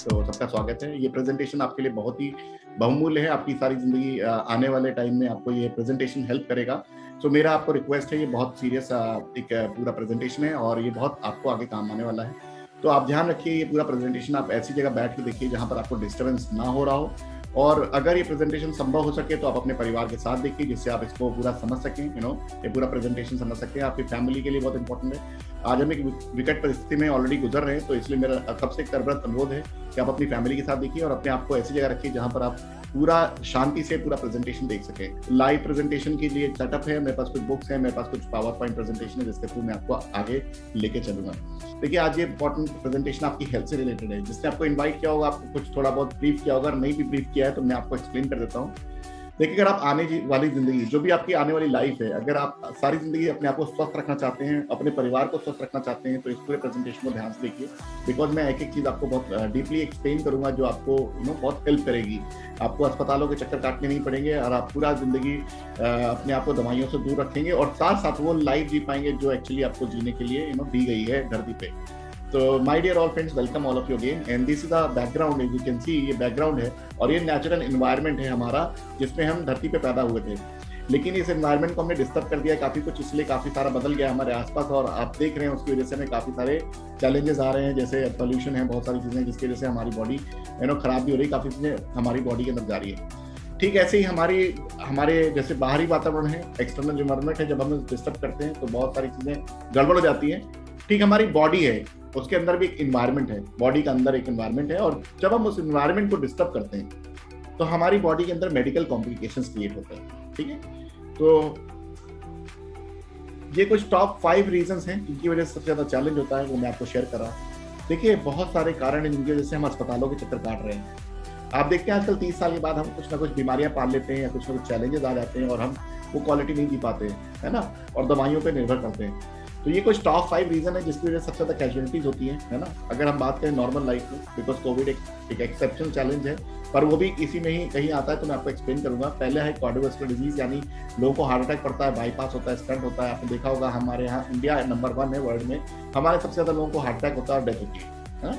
तो सबका स्वागत है। ये प्रेजेंटेशन आपके लिए बहुत ही बहुमूल्य है, आपकी सारी ज़िंदगी आने वाले टाइम में आपको ये प्रेजेंटेशन हेल्प करेगा। सो मेरा आपको रिक्वेस्ट है, ये बहुत सीरियस एक पूरा प्रेजेंटेशन है और ये बहुत आपको आगे काम आने वाला है। तो आप ध्यान रखिए, ये पूरा प्रेजेंटेशन आप ऐसी जगह बैठ के देखिए जहाँ पर आपको डिस्टर्बेंस ना हो रहा हो, और अगर ये प्रेजेंटेशन संभव हो सके तो आप अपने परिवार के साथ देखिए, जिससे आप इसको पूरा समझ सकें, ये पूरा प्रेजेंटेशन समझ सकें। आपकी फैमिली के लिए बहुत इंपॉर्टेंट है। आज हम एक विकट परिस्थिति में ऑलरेडी गुजर रहे हैं, तो इसलिए मेरा सबसे एक करबद्ध अनुरोध है कि आप अपनी फैमिली के साथ देखिए और अपने आप को ऐसी जगह रखिए जहां पर आप पूरा शांति से पूरा प्रेजेंटेशन देख सकें। लाइव प्रेजेंटेशन के लिए सेटअप है, मेरे पास कुछ बुक्स हैं, मेरे पास कुछ पावर पॉइंट प्रेजेंटेशन है, जिसके थ्रू मैं आपको आगे लेके चलूंगा। देखिए, आज ये इंपॉर्टेंट प्रेजेंटेशन आपकी हेल्थ से रिलेटेड है। जिसने आपको इन्वाइट किया होगा, आपको कुछ थोड़ा बहुत ब्रीफ किया होगा, नहीं भी ब्रीफ किया है तो मैं आपको एक्सप्लेन कर देता हूँ। देखिए, अगर आप आने वाली जिंदगी, जो भी आपकी आने वाली लाइफ है, अगर आप सारी जिंदगी अपने आप को स्वस्थ रखना चाहते हैं, अपने परिवार को स्वस्थ रखना चाहते हैं, तो इस पूरे प्रेजेंटेशन को ध्यान से देखिए, बिकॉज मैं एक एक चीज आपको बहुत डीपली एक्सप्लेन करूंगा जो आपको बहुत हेल्प करेगी। आपको अस्पतालों के चक्कर काटने नहीं पड़ेंगे और आप पूरा जिंदगी अपने आप को दवाइयों से दूर रखेंगे और साथ साथ वो लाइफ जी पाएंगे जो एक्चुअली आपको जीने के लिए दी गई है धरती पे। तो my dear all friends, welcome all of you again, and this is the background. As you can see, ये बैकग्राउंड है और ये नेचुरल एनवायरनमेंट है हमारा, जिसमें हम धरती पे पैदा हुए थे। लेकिन इस एनवायरनमेंट को हमने डिस्टर्ब कर दिया काफी कुछ, इसलिए काफी सारा बदल गया हमारे आसपास, और आप देख रहे हैं उसकी वजह से हमें काफी सारे चैलेंजेस आ रहे हैं, जैसे पोल्यूशन है, बहुत सारी चीजें जिसकी वजह से हमारी बॉडी खराब भी हो रही है, काफी चीजें हमारी बॉडी के अंदर जा रही है। ठीक ऐसे ही हमारे जैसे बाहरी वातावरण है, एक्सटर्नल एनवायरनमेंट है, जब हम डिस्टर्ब करते हैं तो बहुत सारी चीजें गड़बड़ हो जाती हैं। ठीक हमारी बॉडी है, उसके अंदर भी एक एनवायरनमेंट है, बॉडी का अंदर एक एनवायरनमेंट है, और जब हम उस एनवायरनमेंट को डिस्टर्ब करते हैं तो हमारी बॉडी के अंदर मेडिकल कॉम्प्लिकेशंस क्रिएट होते हैं। ठीक है, तो ये कुछ टॉप 5 रीजंस हैं जिनकी वजह से सबसे ज्यादा चैलेंज होता है, वो मैं आपको शेयर कर रहा हूँ। देखिए, बहुत सारे कारण हैं जिनकी वजह से हम अस्पतालों के चक्कर काट रहे हैं। आप देखते हैं आजकल 30 साल के बाद हम कुछ ना कुछ बीमारियां पाल लेते हैं या कुछ ना कुछ चैलेंजेस आ जाते हैं और हम वो क्वालिटी नहीं जी पाते हैं, है ना, और दवाइयों पे निर्भर करते हैं। तो ये कुछ टॉप 5 रीजन है जिसकी वजह से सबसे ज्यादा कैजुअलिटीज होती है ना। अगर हम बात करें नॉर्मल लाइफ में, बिकॉज कोविड एक एक्सेप्शनल चैलेंज है, पर वो भी इसी में ही कहीं आता है, तो मैं आपको एक्सप्लेन करूंगा। पहले है कार्डियोवास्कुलर डिजीज, यानी लोगों को हार्ट अटैक पड़ता है, बाईपास होता है, स्टंट होता है। आपने देखा होगा हमारे यहाँ इंडिया नंबर 1 है वर्ल्ड में, हमारे सबसे ज्यादा लोगों को हार्ट अटैक होता है और डेथ होती है।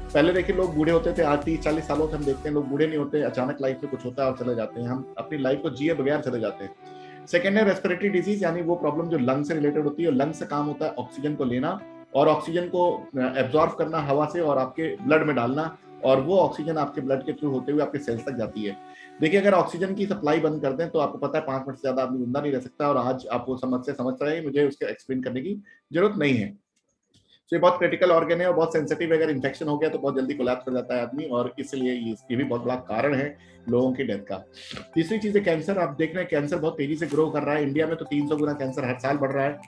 पहले देखिए लोग बूढ़े होते थे, आज 30-40 सालों से हम देखते हैं लोग बूढ़े नहीं होते, अचानक लाइफ में कुछ होता है और चले जाते हैं। हम अपनी लाइफ को जिए बगैर चले जाते हैं। सेकेंड है रेस्पिरेटरी डिजीज, यानी वो प्रॉब्लम जो लंग से रिलेटेड होती है, और लंग से काम होता है ऑक्सीजन को लेना और ऑक्सीजन को एब्जॉर्ब करना हवा से और आपके ब्लड में डालना, और वो ऑक्सीजन आपके ब्लड के थ्रू होते हुए आपके सेल्स तक जाती है। देखिए, अगर ऑक्सीजन की सप्लाई बंद कर दें तो आपको पता है 5 मिनट से ज्यादा आदमी जिंदा नहीं रह सकता, और आज आप वो समझ रहे हैं, मुझे उसके एक्सप्लेन करने की जरूरत नहीं है। तो ये बहुत क्रिटिकल ऑर्गन है और बहुत सेंसिटिव है, अगर इन्फेक्शन हो गया तो बहुत जल्दी कोलैप्स कर जाता है आदमी, और इसलिए ये भी बहुत बड़ा कारण है लोगों की डेथ का। तीसरी चीज है कैंसर। आप देख रहे हैं कैंसर बहुत तेजी से ग्रो कर रहा है। इंडिया में तो 300 गुना कैंसर हर साल बढ़ रहा है।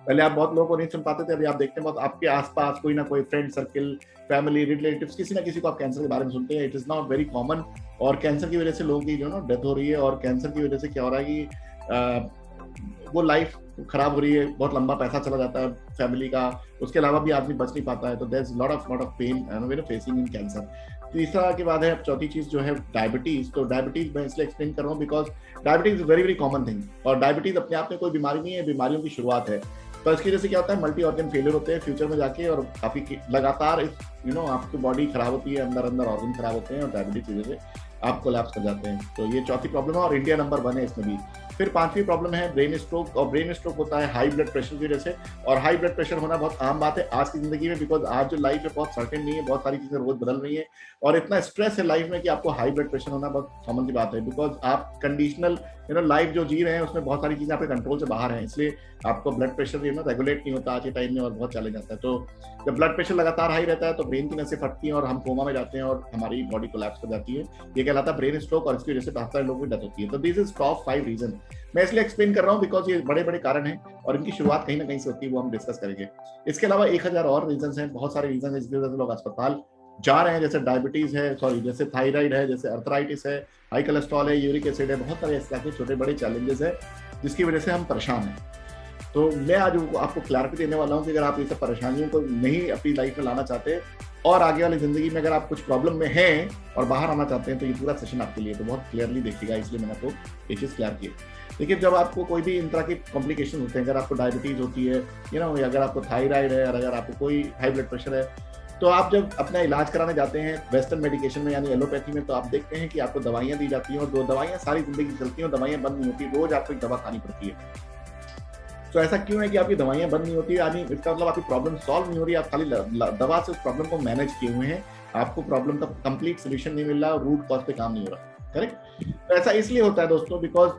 पहले आप बहुत लोगों को नहीं सुन पाते थे, अभी आप देखते हैं बहुत आपके आसपास कोई ना कोई फ्रेंड सर्किल, फैमिली, रिलेटिव्स, किसी ना किसी को आप कैंसर के बारे में सुनते हैं। It is not very common, और कैंसर की वजह से लोगों की डेथ हो रही है, और कैंसर की वजह से क्या हो रहा है कि वो लाइफ खराब हो रही है, बहुत लंबा पैसा चला जाता है फैमिली का, उसके अलावा भी आदमी बच नहीं पाता है। तो there is lot of pain facing in cancer. तीसरा के बाद है अब चौथी चीज जो है डायबिटीज। तो डायबिटीज मैं इसलिए एक्सप्लेन कर रहा हूँ because diabetes very very common thing, और डायबिटीज अपने आप में कोई बीमारी नहीं है, बीमारियों की शुरुआत है। तो इसकी वजह से क्या होता है, मल्टी ऑर्गन फेलियर होते हैं फ्यूचर में जाके, और काफी लगातार आपकी बॉडी खराब होती है, अंदर अंदर ऑर्गन खराब होते हैं, और डायबिटीज की वजह से आप कोलैप्स कर जाते हैं। तो ये चौथी प्रॉब्लम है, और इंडिया नंबर 1 है इसमें भी। फिर पांचवी प्रॉब्लम है ब्रेन स्ट्रोक, और ब्रेन स्ट्रोक होता है हाई ब्लड प्रेशर की वजह से, और हाई ब्लड प्रेशर होना बहुत आम बात है आज की जिंदगी में, बिकॉज आज जो लाइफ है बहुत सर्टेन नहीं है, बहुत सारी चीजें रोज बदल रही है, और इतना स्ट्रेस है लाइफ में कि आपको हाई ब्लड प्रेशर होना बहुत कॉमन की बात है, बिकॉज आप कंडीशनल लाइफ जो जी रहे हैं उसमें बहुत सारी चीजें आपके कंट्रोल से बाहर हैं, इसलिए आपको ब्लड प्रेशर रेगुलेट नहीं होता आज के टाइम में, और बहुत चैलेंज आता है। तो जब ब्लड प्रेशर लगातार हाई रहता है तो ब्रेन की नसें फटती हैं और हम कोमा में जाते हैं और हमारी बॉडी कोलैप्स कर जाती है। ये कहलाता है ब्रेन स्ट्रोक, और इसकी वजह से बहुत सारे लोगों की डेथ होती है। तो दिस इज टॉप 5 रीजन। मैं इसलिए एक्सप्लेन कर रहा हूँ बिकॉज ये बड़े बड़े कारण हैं और इनकी शुरुआत कहीं ना कहीं से होती है, वो हम डिस्कस करेंगे। इसके अलावा 1000 और रीजन हैं, बहुत सारे रीजन है जिसकी वजह से लोग अस्पताल जा रहे हैं, जैसे डायबिटीज है, जैसे थायराइड है, जैसे अर्थराइटिस है, हाई कोलेस्ट्रॉल है, यूरिक एसिड है, बहुत सारे इस तरह के छोटे बड़े चैलेंजेस है जिसकी वजह से हम परेशान हैं। तो मैं आज आपको क्लैरिटी देने वाला हूँ कि अगर आप ये सब परेशानियों को नहीं अपनी लाइफ में लाना चाहते और आगे वाली जिंदगी में अगर आप कुछ प्रॉब्लम में हैं और बाहर आना चाहते हैं, तो ये पूरा सेशन आपके लिए तो बहुत क्लियरली देखिएगा, इसलिए मैंने आपको ये चीज क्लियर की। देखिए, जब आपको कोई भी इन तरह के कॉम्प्लिकेशन होते हैं, अगर आपको डायबिटीज होती है, अगर आपको थायराइड है, और अगर आपको कोई हाई ब्लड प्रेशर है, तो आप जब अपना इलाज कराने जाते हैं वेस्टर्न मेडिकेशन में यानी एलोपैथी में, तो आप देखते हैं कि आपको दवाइयाँ दी जाती हैं और दवाइयाँ सारी जिंदगी चलती हैं और दवाइयाँ बंद नहीं होती, रोज आपको एक दवा खानी पड़ती है। तो ऐसा क्यों है कि आपकी दवाइयाँ बंद नहीं होती, यानी इसका मतलब आपकी प्रॉब्लम सॉल्व नहीं हो रही, आप खाली दवा से उस प्रॉब्लम को मैनेज किए हुए हैं, आपको प्रॉब्लम का कंप्लीट सोल्यूशन नहीं मिल रहा और रूट कॉज पे काम नहीं हो रहा। करेक्ट? तो ऐसा इसलिए होता है दोस्तों बिकॉज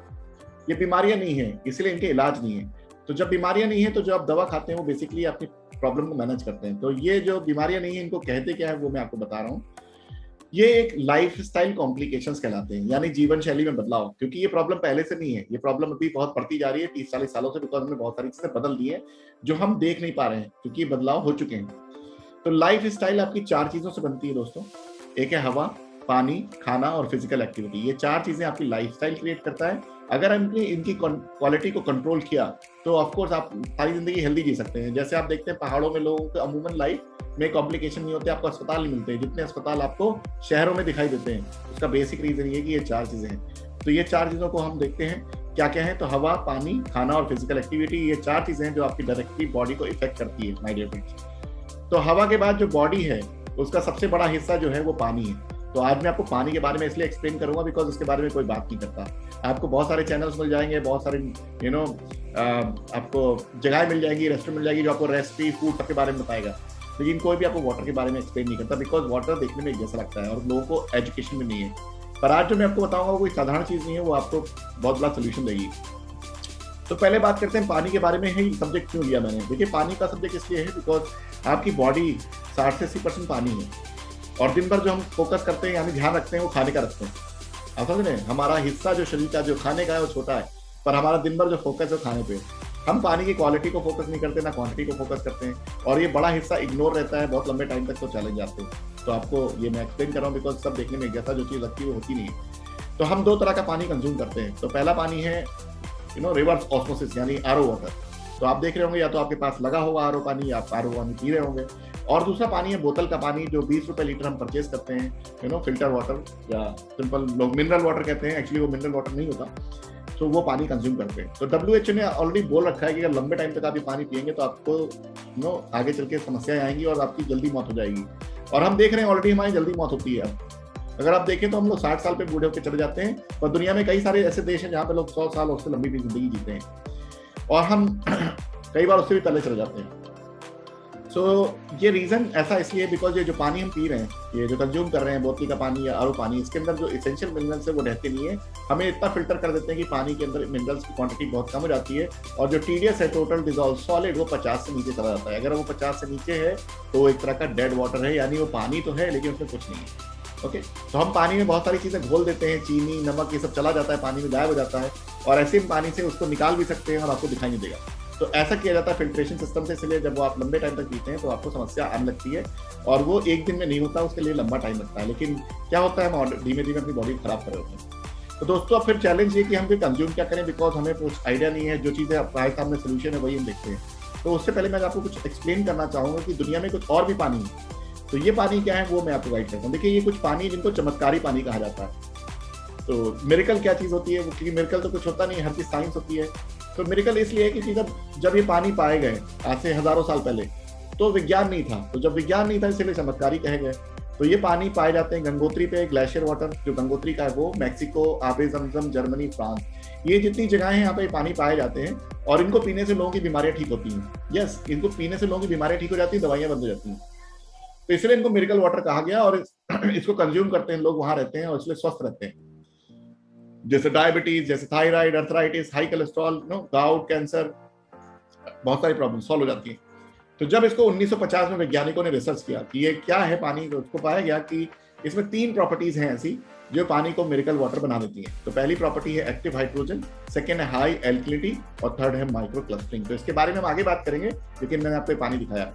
ये बीमारियां नहीं है, इसलिए इनके इलाज नहीं है। तो जब बीमारियां नहीं है तो जो आप दवा खाते हैं वो बेसिकली अपनी प्रॉब्लम को मैनेज करते हैं। तो ये जो बीमारियां नहीं है इनको कहते क्या है वो मैं आपको बता रहा हूँ। ये एक लाइफस्टाइल कॉम्प्लिकेशंस कहलाते हैं, यानी जीवन शैली में बदलाव, क्योंकि ये प्रॉब्लम पहले से नहीं है, ये प्रॉब्लम अभी बहुत बढ़ती जा रही है 30-40 सालों से, बिकॉज हमने बहुत सारी चीजें बदल दी है जो हम देख नहीं पा रहे हैं क्योंकि ये बदलाव हो चुके हैं। तो लाइफ स्टाइल आपकी 4 चीजों से बनती है दोस्तों। एक है हवा, पानी, खाना और फिजिकल एक्टिविटी। ये 4 चीजें आपकी लाइफस्टाइल क्रिएट करता है। अगर हमने इनकी क्वालिटी को कंट्रोल किया तो ऑफ कोर्स आप सारी जिंदगी हेल्दी जी सकते हैं। जैसे आप देखते हैं पहाड़ों में लोगों को अमूमन लाइफ में कॉम्प्लिकेशन नहीं होते, आपको अस्पताल नहीं मिलते, जितने अस्पताल आपको शहरों में दिखाई देते हैं उसका बेसिक रीजन ये कि ये 4 चीजें हैं। तो ये 4 चीजों को हम देखते हैं क्या क्या है। तो हवा, पानी, खाना और फिजिकल एक्टिविटी, ये 4 चीजें हैं जो आपकी डायरेक्टली बॉडी को इफेक्ट करती है माय डियर फ्रेंड्स। तो हवा के बाद जो बॉडी है उसका सबसे बड़ा हिस्सा जो है वो पानी है। तो आज मैं आपको पानी के बारे में इसलिए एक्सप्लेन करूंगा बिकॉज उसके बारे में कोई बात नहीं करता। आपको बहुत सारे चैनल्स मिल जाएंगे, बहुत सारे आपको जगह मिल जाएंगी, रेस्टोरेंट मिल जाएगी जो आपको रेसिपी फूड सबके बारे में बताएगा, लेकिन कोई भी आपको वाटर के बारे में एक्सप्लेन नहीं करता बिकॉज वाटर देखने में एक जैसा लगता है और लोगों को एजुकेशन में नहीं है। पर आज जो मैं आपको बताऊंगा वो कोई साधारण चीज नहीं है, वो आपको बहुत बड़ा सोल्यूशन देगी। तो पहले बात करते हैं पानी के बारे में। ही सब्जेक्ट क्यों लिया मैंने? देखिए पानी का सब्जेक्ट इसलिए है बिकॉज आपकी बॉडी 60 से 80% पानी है और दिन भर जो हम फोकस करते हैं यानी ध्यान रखते हैं वो खाने का रखते हैं। आप समझ रहे हैं? हमारा हिस्सा जो शरीर का जो खाने का है वो छोटा है, पर हमारा दिन भर जो फोकस है खाने पे। हम पानी की क्वालिटी को फोकस नहीं करते, ना क्वांटिटी को फोकस करते हैं और ये बड़ा हिस्सा इग्नोर रहता है बहुत लंबे टाइम तक, तो चैलेंज आते हैं। तो आपको ये मैं एक्सप्लेन कर रहा हूँ बिकॉज सब देखने में एक जैसा जो चीज़ लगती है वो होती नहीं है। तो हम 2 तरह का पानी कंज्यूम करते हैं। तो पहला पानी है रिवर्स ऑस्मोसिस यानी आरओ वाटर। तो आप देख रहे होंगे या तो आपके पास लगा होगा आरओ पानी, आप आरओ पानी पी रहे होंगे। और दूसरा पानी है बोतल का पानी जो 20 रुपए लीटर हम परचेज करते हैं, फिल्टर वाटर या सिंपल लोग मिनरल वाटर कहते हैं, एक्चुअली वो मिनरल वाटर नहीं होता। तो वो पानी कंज्यूम करते हैं। तो WHO ने ऑलरेडी बोल रखा है कि अगर लंबे टाइम तक आप ये पानी पिएंगे तो आपको आगे चल के समस्याएं आएंगी और आपकी जल्दी मौत हो जाएगी। और हम देख रहे हैं ऑलरेडी हमारी जल्दी मौत होती है। अब अगर आप देखें तो हम लोग 60 साल पे बूढ़े होकर चले जाते हैं, और दुनिया में कई सारे ऐसे देश हैं जहाँ पे लोग 100 साल उससे लंबी भी जिंदगी जीते हैं और हम कई बार उससे भी पहले चले जाते हैं। सो ये रीजन ऐसा इसलिए बिकॉज ये जो पानी हम पी रहे हैं, ये जो कंज्यूम कर रहे हैं बोतल का पानी या आरओ पानी, इसके अंदर जो इसेंशियल मिनरल्स है वो रहते नहीं है। हमें इतना फिल्टर कर देते हैं कि पानी के अंदर मिनरल्स की क्वांटिटी बहुत कम हो जाती है और जो TDS है टोटल डिजॉल्व सॉलिड वो 50 से नीचे चला जाता है। अगर वो 50 से नीचे है तो वो एक तरह का डेड वाटर है, यानी वो पानी तो है लेकिन उसमें कुछ नहीं है। ओके, तो हम पानी में बहुत सारी चीजें घोल देते हैं, चीनी, नमक, ये सब चला जाता है, पानी में गायब हो जाता है और ऐसे पानी से उसको निकाल भी सकते हैं और आपको दिखाई नहीं देगा। तो ऐसा किया जाता है फिल्ट्रेशन सिस्टम से, इसलिए जब वो आप लंबे टाइम तक पीते हैं तो आपको समस्या आने लगती है और वो एक दिन में नहीं होता, उसके लिए लंबा टाइम लगता है। लेकिन क्या होता है, हम धीमे धीमे अपनी बॉडी खराब कर रहे होते हैं। तो दोस्तों अब फिर चैलेंज ये कि हम फिर कंज्यूम क्या करें, बिकॉज हमें कुछ आइडिया नहीं है, जो चीज़ें हमारे सामने सोल्यूशन है वही हम देखते हैं। तो उससे पहले मैं आपको कुछ एक्सप्लेन करना चाहूँगा कि दुनिया में कुछ और भी पानी है। तो ये पानी क्या है वो मैं आपको गाइड करता हूँ। देखिए ये कुछ पानी जिनको चमत्कारी पानी कहा जाता है। तो मिरेकल क्या चीज़ होती है, वो क्योंकि मिरेकल तो कुछ होता नहीं, हर चीज़ साइंस होती है। तो मिरेकल इसलिए है कि जब ये पानी पाए गए आज से हजारों साल पहले तो विज्ञान नहीं था, तो जब विज्ञान नहीं था इसलिए चमत्कारी कहे गए। तो ये पानी पाए जाते हैं गंगोत्री पे, ग्लेशियर वाटर जो गंगोत्री का है वो, मैक्सिको, आबे जमजम, जर्मनी, फ्रांस, ये जितनी जगह है यहाँ पे पानी पाए जाते हैं और इनको पीने से लोगों की बीमारियां ठीक होती हैं। यस, इनको पीने से लोगों की बीमारियां ठीक हो जाती हैं, दवाइयां बंद हो जाती हैं। तो इसलिए इनको मिरेकल वाटर कहा गया और इसको कंज्यूम करते हैं लोग, वहां रहते हैं और इसलिए स्वस्थ रहते हैं। जैसे डायबिटीज, जैसे thyroid, arthritis, high cholesterol, gout, cancer, बहुत सारी प्रॉब्लम सॉल्व हो जाती है। तो जब इसको 1950 में वैज्ञानिकों ने रिसर्च किया कि ये क्या है पानी, तो उसको पाया गया कि इसमें 3 प्रॉपर्टीज हैं ऐसी जो पानी को मिरेकल वाटर बना देती है। तो पहली प्रॉपर्टी है एक्टिव हाइड्रोजन, सेकेंड है हाई एल्कलिनिटी और थर्ड है माइक्रो क्लस्टरिंग। तो इसके बारे में हम आगे बात करेंगे, लेकिन मैंने आपको पानी दिखाया।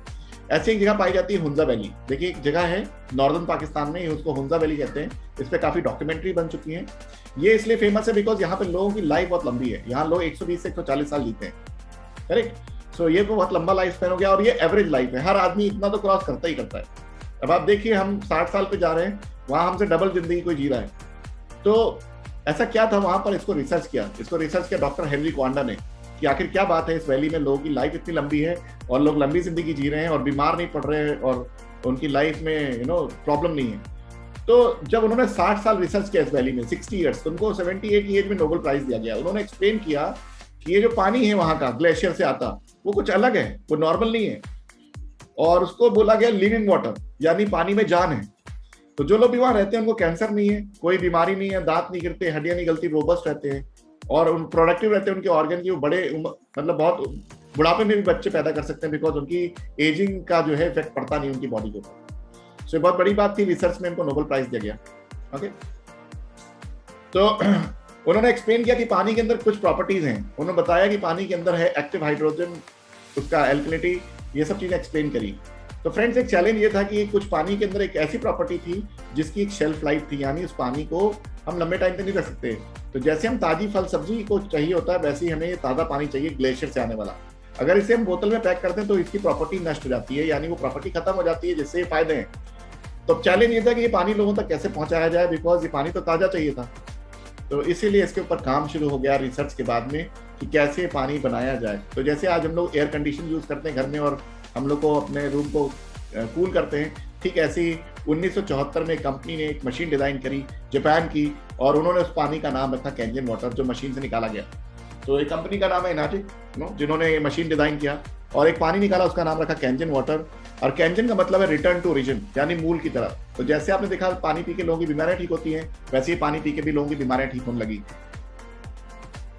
ऐसी एक जगह पाई जाती है हुंजा वैली। देखिए एक जगह है नॉर्दर्न पाकिस्तान में, उसको हुंजा वैली कहते हैं। इस पर काफी डॉक्यूमेंट्री बन चुकी है। ये इसलिए फेमस है बिकॉज यहाँ पे लोगों की लाइफ बहुत लंबी है। यहाँ लोग 120 से 140 साल जीते हैं, करेक्ट। सो ये तो बहुत लंबा लाइफ स्पैन हो गया और ये एवरेज लाइफ है, हर आदमी इतना तो क्रॉस करता ही करता है। अब आप देखिए हम 60 साल पे जा रहे हैं, वहां हमसे डबल जिंदगी कोई जी रहा है। तो ऐसा क्या था वहां पर, इसको रिसर्च किया डॉक्टर हेनरी क्वांडा ने कि आखिर क्या बात है इस वैली में लोगों की लाइफ इतनी लंबी है और लोग लंबी जिंदगी जी रहे हैं और बीमार नहीं पड़ रहे हैं और उनकी लाइफ में प्रॉब्लम नहीं है। तो जब उन्होंने 60 साल रिसर्च किया इस वैली में, 60 ईयर्स, तो उनको 78 की एज में नोबेल प्राइज दिया गया। उन्होंने एक्सप्लेन किया कि ये जो पानी है वहां का ग्लेशियर से आता, वो कुछ अलग है, वो नॉर्मल नहीं है, और उसको बोला गया लिविंग वाटर, यानी पानी में जान है। तो जो लोग भी वहां रहते हैं उनको कैंसर नहीं है, कोई बीमारी नहीं है, दांत नहीं गिरते, हड्डियां नहीं गलती, रोबस्ट रहते हैं और उन प्रोडक्टिव रहते हैं। उनके ऑर्गन की वो बड़े मतलब बहुत बुढ़ापे में भी बच्चे पैदा कर सकते हैं, बिकॉज उनकी एजिंग का जो है इफेक्ट पड़ता नहीं उनकी बॉडी के ऊपर। सो बहुत बड़ी बात थी, रिसर्च में इनको नोबेल प्राइज दिया गया। ओके, तो उन्होंने एक्सप्लेन किया कि पानी के अंदर कुछ प्रॉपर्टीज हैं। उन्होंने बताया कि पानी के अंदर है एक्टिव हाइड्रोजन, उसका एल्कलिनिटी, ये सब चीजें एक्सप्लेन करी। तो फ्रेंड्स, एक चैलेंज ये था कि कुछ पानी के अंदर एक ऐसी प्रॉपर्टी थी जिसकी एक शेल्फ लाइफ थी, यानी उस पानी को हम लंबे टाइम तक नहीं रख सकते। तो जैसे हम ताजी फल सब्जी को चाहिए होता है, वैसे ही हमें ताज़ा पानी चाहिए ग्लेशियर से आने वाला। अगर इसे हम बोतल में पैक करते हैं तो इसकी प्रॉपर्टी नष्ट हो जाती है, यानी वो प्रॉपर्टी खत्म हो जाती है, जिससे ये फायदे हैं। तो चैलेंज ये था कि ये पानी लोगों तक कैसे पहुंचाया जाए, बिकॉज ये पानी तो ताज़ा चाहिए था। तो इसीलिए इसके ऊपर काम शुरू हो गया रिसर्च के बाद में कि कैसे पानी बनाया जाए। तो जैसे आज हम लोग एयर कंडीशन यूज करते हैं घर में और हम लोग को अपने रूम को कूल करते हैं, ठीक ऐसे ही 1974 में एक कंपनी ने एक मशीन डिजाइन करी जापान की, और उन्होंने उस पानी का नाम रखा कैंजन वाटर, जो मशीन से निकाला गया। तो एक कंपनी का नाम है एनाटिक, जिन्होंने ये मशीन डिजाइन किया और एक पानी निकाला, उसका नाम रखा कैंजन वाटर। और कैंजन का मतलब है रिटर्न टू ओरिजिन, यानी मूल की तरफ। तो जैसे आपने देखा पानी पी के लोगों की बीमारियां ठीक होती हैं, वैसे ही पानी पी के भी लोगों की बीमारियां ठीक होने लगी।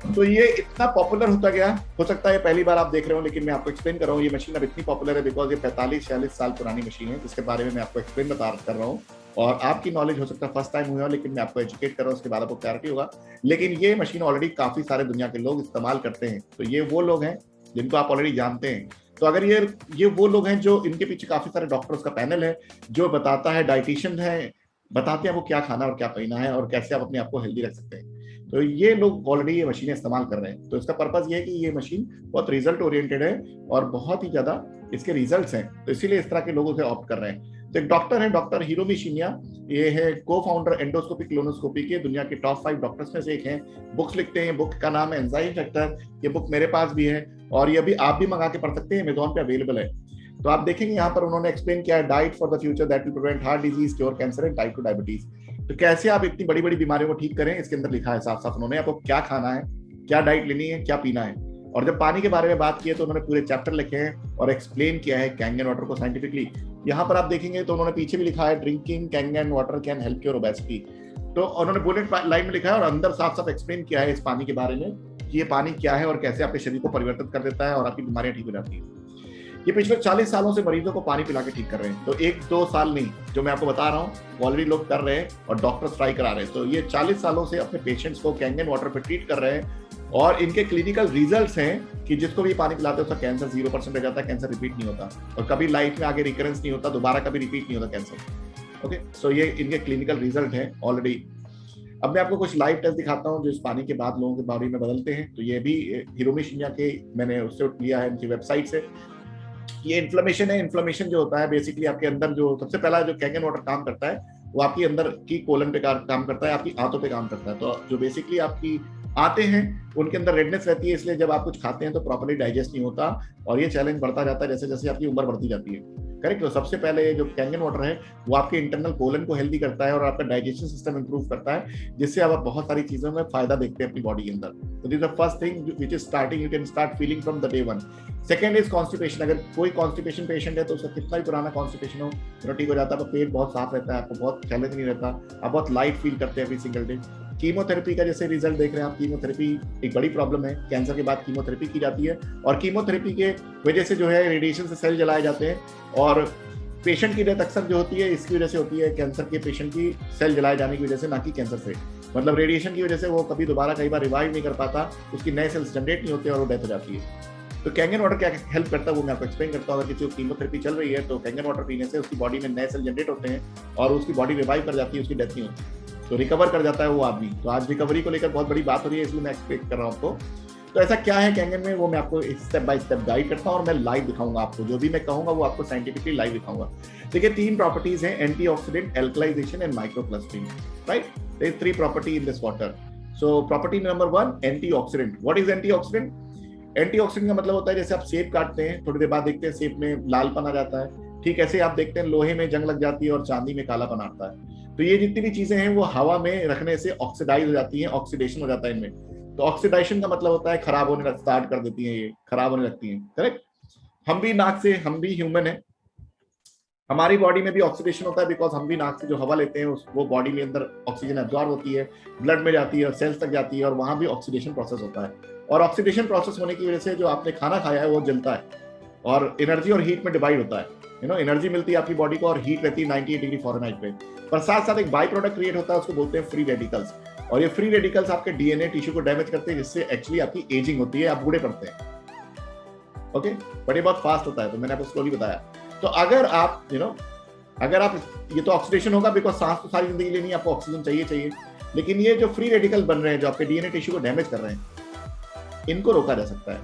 तो ये इतना पॉपुलर होता गया। हो सकता है पहली बार आप देख रहे हो, लेकिन मैं आपको एक्सप्लेन कर रहा हूँ। ये मशीन अब इतनी पॉपुलर है बिकॉज ये 45-46 साल पुरानी मशीन है, जिसके बारे में मैं आपको एक्सप्लेन कर रहा हूँ। और आपकी नॉलेज हो सकता है फर्स्ट टाइम हुआ, लेकिन मैं आपको एजुकेट कर रहा हूँ, उसके बाद आपको क्लैरिटी होगा। लेकिन ये मशीन ऑलरेडी काफी सारे दुनिया के लोग इस्तेमाल करते हैं। तो ये वो लोग हैं जिनको आप ऑलरेडी जानते हैं। तो अगर ये वो लोग हैं जो इनके पीछे काफी सारे डॉक्टर्स का पैनल है, जो बताता है, डाइटिशियन है, बताते हैं वो क्या खाना और क्या पीना है और कैसे आप अपने आप को हेल्दी रख सकते हैं। तो ये लोग ऑलरेडी ये मशीनें इस्तेमाल कर रहे हैं। तो इसका पर्पस ये है कि ये मशीन बहुत रिजल्ट ओरिएंटेड है और बहुत ही ज्यादा इसके रिजल्ट्स हैं, तो इसीलिए इस तरह के लोगों से ऑप्ट कर रहे हैं। तो एक डॉक्टर है, डॉक्टर हिरोमी शिन्या, ये है को फाउंडर एंडोस्कोपी कोलोनोस्कोपी के, दुनिया के टॉप 5 डॉक्टर्स में से एक हैं। बुक्स लिखते हैं, बुक का नाम है एंजाइम फैक्टर। ये बुक मेरे पास भी है और ये अभी आप भी मंगा के पढ़ सकते हैं, अमेज़न पे अवेलेबल है। तो आप देखेंगे यहाँ पर उन्होंने एक्सप्लेन किया है, diet for the future that will prevent heart disease, cure cancer and type 2 diabetes. तो कैसे आप इतनी बड़ी बड़ी बीमारियों को ठीक करें, इसके अंदर लिखा है साफ साफ उन्होंने, आपको क्या खाना है, क्या डाइट लेनी है, क्या पीना है। और जब पानी के बारे में बात की है तो उन्होंने पूरे चैप्टर लिखे हैं और एक्सप्लेन किया है कैंगन वाटर को साइंटिफिकली। यहाँ पर आप देखेंगे तो उन्होंने पीछे भी लिखा है, drinking Kangen water can help cure obesity. तो उन्होंने बुलेट लाइन में लिखा है और अंदर साफ साफ एक्सप्लेन किया है इस पानी के बारे में कि ये पानी क्या है और कैसे आपके शरीर को परिवर्तित कर देता है और आपकी बीमारियां ठीक हो जाती है। ये पिछले 40 सालों से मरीजों को पानी पिला के ठीक कर रहे हैं। तो 1-2 साल नहीं, जो मैं आपको बता रहा हूँ ऑलरेडी लोग कर रहे हैं और डॉक्टर्स ट्राई करा रहे हैं। तो ये 40 सालों से अपने पेशेंट्स को कैंगन वाटर पे ट्रीट कर रहे हैं और इनके क्लिनिकल रिजल्ट्स हैं कि जिसको भी पानी पिलाते हैं उसका कैंसर 0% रह जाता है, कैंसर रिपीट नहीं होता और कभी लाइफ में आगे रिकरेंस नहीं होता, दोबारा कभी रिपीट नहीं होता कैंसर। ओके, सो ये इनके क्लिनिकल रिजल्ट है ऑलरेडी। अब मैं आपको कुछ लाइव टेस्ट दिखाता हूँ जो इस पानी के बाद लोगों के बॉडी में बदलते हैं। तो ये भी हिरोमी शिन्या के मैंने उससे लिया है, इनकी वेबसाइट से। ये इन्फ्लेमेशन है। इन्फ्लेमेशन जो होता है बेसिकली आपके अंदर, जो सबसे पहला जो कैंगन वाटर काम करता है वो आपकी अंदर की कोलन पे काम करता है, आपकी आंतों पे काम करता है। तो जो बेसिकली आपकी आते हैं उनके अंदर रेडनेस रहती है, इसलिए जब आप कुछ खाते हैं तो प्रॉपर्ली डाइजेस्ट नहीं होता और ये चैलेंज बढ़ता जाता है जैसे जैसे आपकी उम्र बढ़ती जाती है। करेक्ट। तो सबसे पहले जो कैंगन वाटर है वो आपके इंटरनल कोलन को हेल्दी करता है और आपका डाइजेशन सिस्टम इंप्रूव करता है, जिससे आप बहुत सारी चीजों में फायदा देखते हैं अपनी बॉडी के अंदर। तो this is the first thing which is starting, you can start feeling from the day 1। Second is constipation. अगर कोई कॉन्स्टिपेशन पेशेंट है तो उसका कितना भी पुराना कॉन्स्टिपेशन हो ठीक हो जाता है, आपका पेट बहुत साफ रहता है, आपको बहुत चैलेंज नहीं रहता, आप बहुत लाइट फील करते हैं एवरी सिंगल डे। कीमोथेरेपी का जैसे रिजल्ट देख रहे हैं आप, कीमोथेरेपी एक बड़ी प्रॉब्लम है, कैंसर के बाद कीमोथेरेपी की जाती है और कीमोथेरेपी के वजह से जो है रेडिएशन से सेल जलाए जाते हैं और पेशेंट की डेथ अक्सर जो होती है इसकी वजह से होती है, कैंसर के पेशेंट की सेल जलाए जाने की वजह से, ना कि कैंसर से। मतलब रेडिएशन की वजह से वो कभी दोबारा कई बार रिवाइव नहीं कर पाता, उसकी नए सेल्स जनरेट नहीं होते और वो डेथ हो जाती है। तो कैंगन वाटर क्या हेल्प करता है वो मैं आपको एक्सप्लेन करता हूँ। अगर किसी को कीमोथेरेपी चल रही है तो कैंगन वाटर पीने से उसकी बॉडी में नए सेल जनरेट होते हैं और उसकी बॉडी रिवाइव कर जाती है, उसकी डेथ नहीं होती, तो रिकवर कर जाता है वो आदमी। तो आज रिकवरी को लेकर बहुत बड़ी बात हो रही है, इसलिए मैं एक्सप्लेन कर रहा हूँ आपको। तो ऐसा क्या है कैंगन में वो मैं आपको स्टेप बाय स्टेप गाइड करता हूँ और मैं लाइव दिखाऊंगा आपको, जो भी मैं कहूंगा वो आपको साइंटिफिकली लाइव दिखाऊंगा। देखिए 3 प्रॉपर्टीज हैं, antioxidant, alkalisation and microclustering, right. There is 3 property in this water. So property number 1, antioxidant. What is antioxidant? Antioxidant का मतलब होता है जैसे आप सेब काटते हैं, थोड़ी देर बाद देखते हैं सेब में लालपन आ जाता है, ठीक ऐसे आप देखते हैं लोहे में जंग लग जाती है और चांदी में कालापन आता है। तो ये जितनी भी चीजें हैं वो हवा में रखने से ऑक्सीडाइज हो जाती हैं, ऑक्सीडेशन हो जाता है इनमें। तो ऑक्सीडेशन का मतलब होता है खराब होने लग स्टार्ट कर देती है, ये खराब होने लगती है। करेक्ट। हम भी नाक से, हम भी ह्यूमन है, हमारी बॉडी में भी ऑक्सीडेशन होता है, बिकॉज हम भी नाक से जो हवा लेते हैं वो बॉडी में अंदर ऑक्सीजन एब्जॉर्ब होती है, ब्लड में जाती है और सेल्स तक जाती है, और वहां भी ऑक्सीडेशन प्रोसेस होता है। और ऑक्सीडेशन प्रोसेस होने की वजह से जो आपने खाना खाया है वो जलता है और एनर्जी और हीट में डिवाइड होता है। एनर्जी मिलती है आपकी बॉडी को और हीट रहती है 98 डिग्री फॉरेनहाइट पे। पर साथ साथ एक बाई प्रोडक्ट क्रिएट होता है, उसको बोलते हैं फ्री रेडिकल्स। और ये फ्री रेडिकल्स आपके डीएनए टिश्यू को डैमेज करते हैं, जिससे एक्चुअली आपकी एजिंग होती है, आप बूढ़े पड़ते हैं। ओके, बट ये बहुत फास्ट होता है, तो मैंने आपको स्लोली बताया। तो अगर आप अगर आप, ये तो ऑक्सीडेशन होगा बिकॉज सांस तो सारी जिंदगी लेनी है, आपको ऑक्सीजन चाहिए। लेकिन ये जो फ्री रेडिकल बन रहे हैं जो आपके डीएनए टिश्यू को डैमेज कर रहे हैं, इनको रोका जा सकता है,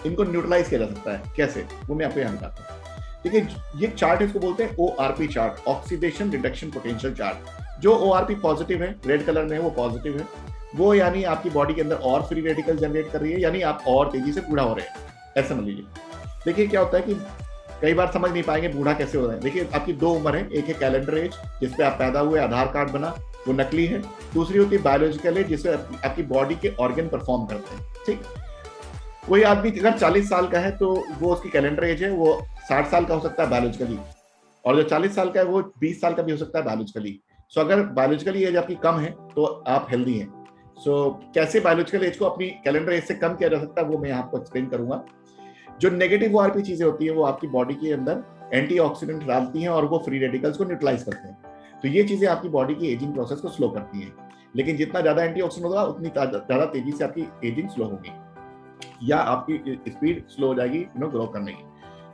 इनको न्यूट्रलाइज किया जा सकता है। कैसे, वो मैं आपको यहाँ बताता हूँ। देखिए, ये चार्ट इसको बोलते हैं ORP chart, oxidation reduction potential chart. जो ORP पॉजिटिव है, रेड कलर में वो पॉजिटिव है, वो यानी आपकी बॉडी के अंदर और फ्री रेडिकल जनरेट कर रही है, यानी आप और तेजी से बूढ़ा हो रहे हैं, ऐसा समझ लीजिए। देखिए क्या होता है कि कई बार समझ नहीं पाएंगे बूढ़ा कैसे हो रहे हैं। देखिए, आपकी दो उम्र है, एक है कैलेंडर एज जिसपे आप पैदा हुए, आधार कार्ड बना, वो नकली है। दूसरी होती है बायोलॉजिकल एज, जिससे आपकी बॉडी के ऑर्गन परफॉर्म करते हैं। ठीक, कोई आदमी अगर 40 साल का है तो वो उसकी कैलेंडर एज है, वो 60 साल का हो सकता है बायोलॉजिकली, और जो 40 साल का है वो 20 साल का भी हो सकता है बायोलॉजिकली। सो अगर बायोलॉजिकली एज आपकी कम है तो आप हेल्दी हैं। सो कैसे बायोलॉजिकल एज को अपनी कैलेंडर एज से कम किया जा सकता है, वो मैं आपको एक्सप्लेन करूंगा। जो नेगेटिव ORP चीजें होती है वो आपकी बॉडी के अंदर एंटीऑक्सीडेंट डालती हैं और वो फ्री रेडिकल्स को न्यूट्रलाइज करते हैं। तो ये चीजें आपकी बॉडी की एजिंग प्रोसेस को स्लो करती हैं। लेकिन जितना ज्यादा एंटीऑक्सीडेंट होगा उतनी ज्यादा तेजी से आपकी एजिंग स्लो होगी, या आपकी स्पीड स्लो हो जाएगी ग्रो करने की।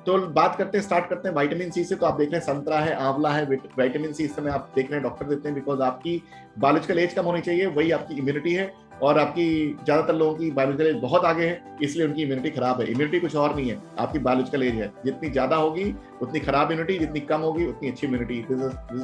तो बात करते हैं, स्टार्ट करते हैं विटामिन सी से। तो आप देख रहे हैं संतरा है, आंवला है, विटामिन सी इस समय आप देख रहे हैं डॉक्टर देते हैं, बिकॉज आपकी बायोलॉजिकल एज कम होनी चाहिए, वही आपकी इम्यूनिटी है। और आपकी ज्यादातर लोगों की बायोलॉजिकल एज बहुत आगे है, इसलिए उनकी इम्यूनिटी खराब है। इम्यूनिटी कुछ और नहीं है, आपकी बायोलॉजिकल एज है। जितनी ज्यादा होगी उतनी खराब इम्यूनिटी, जितनी कम होगी उतनी अच्छी इम्यूनिटी।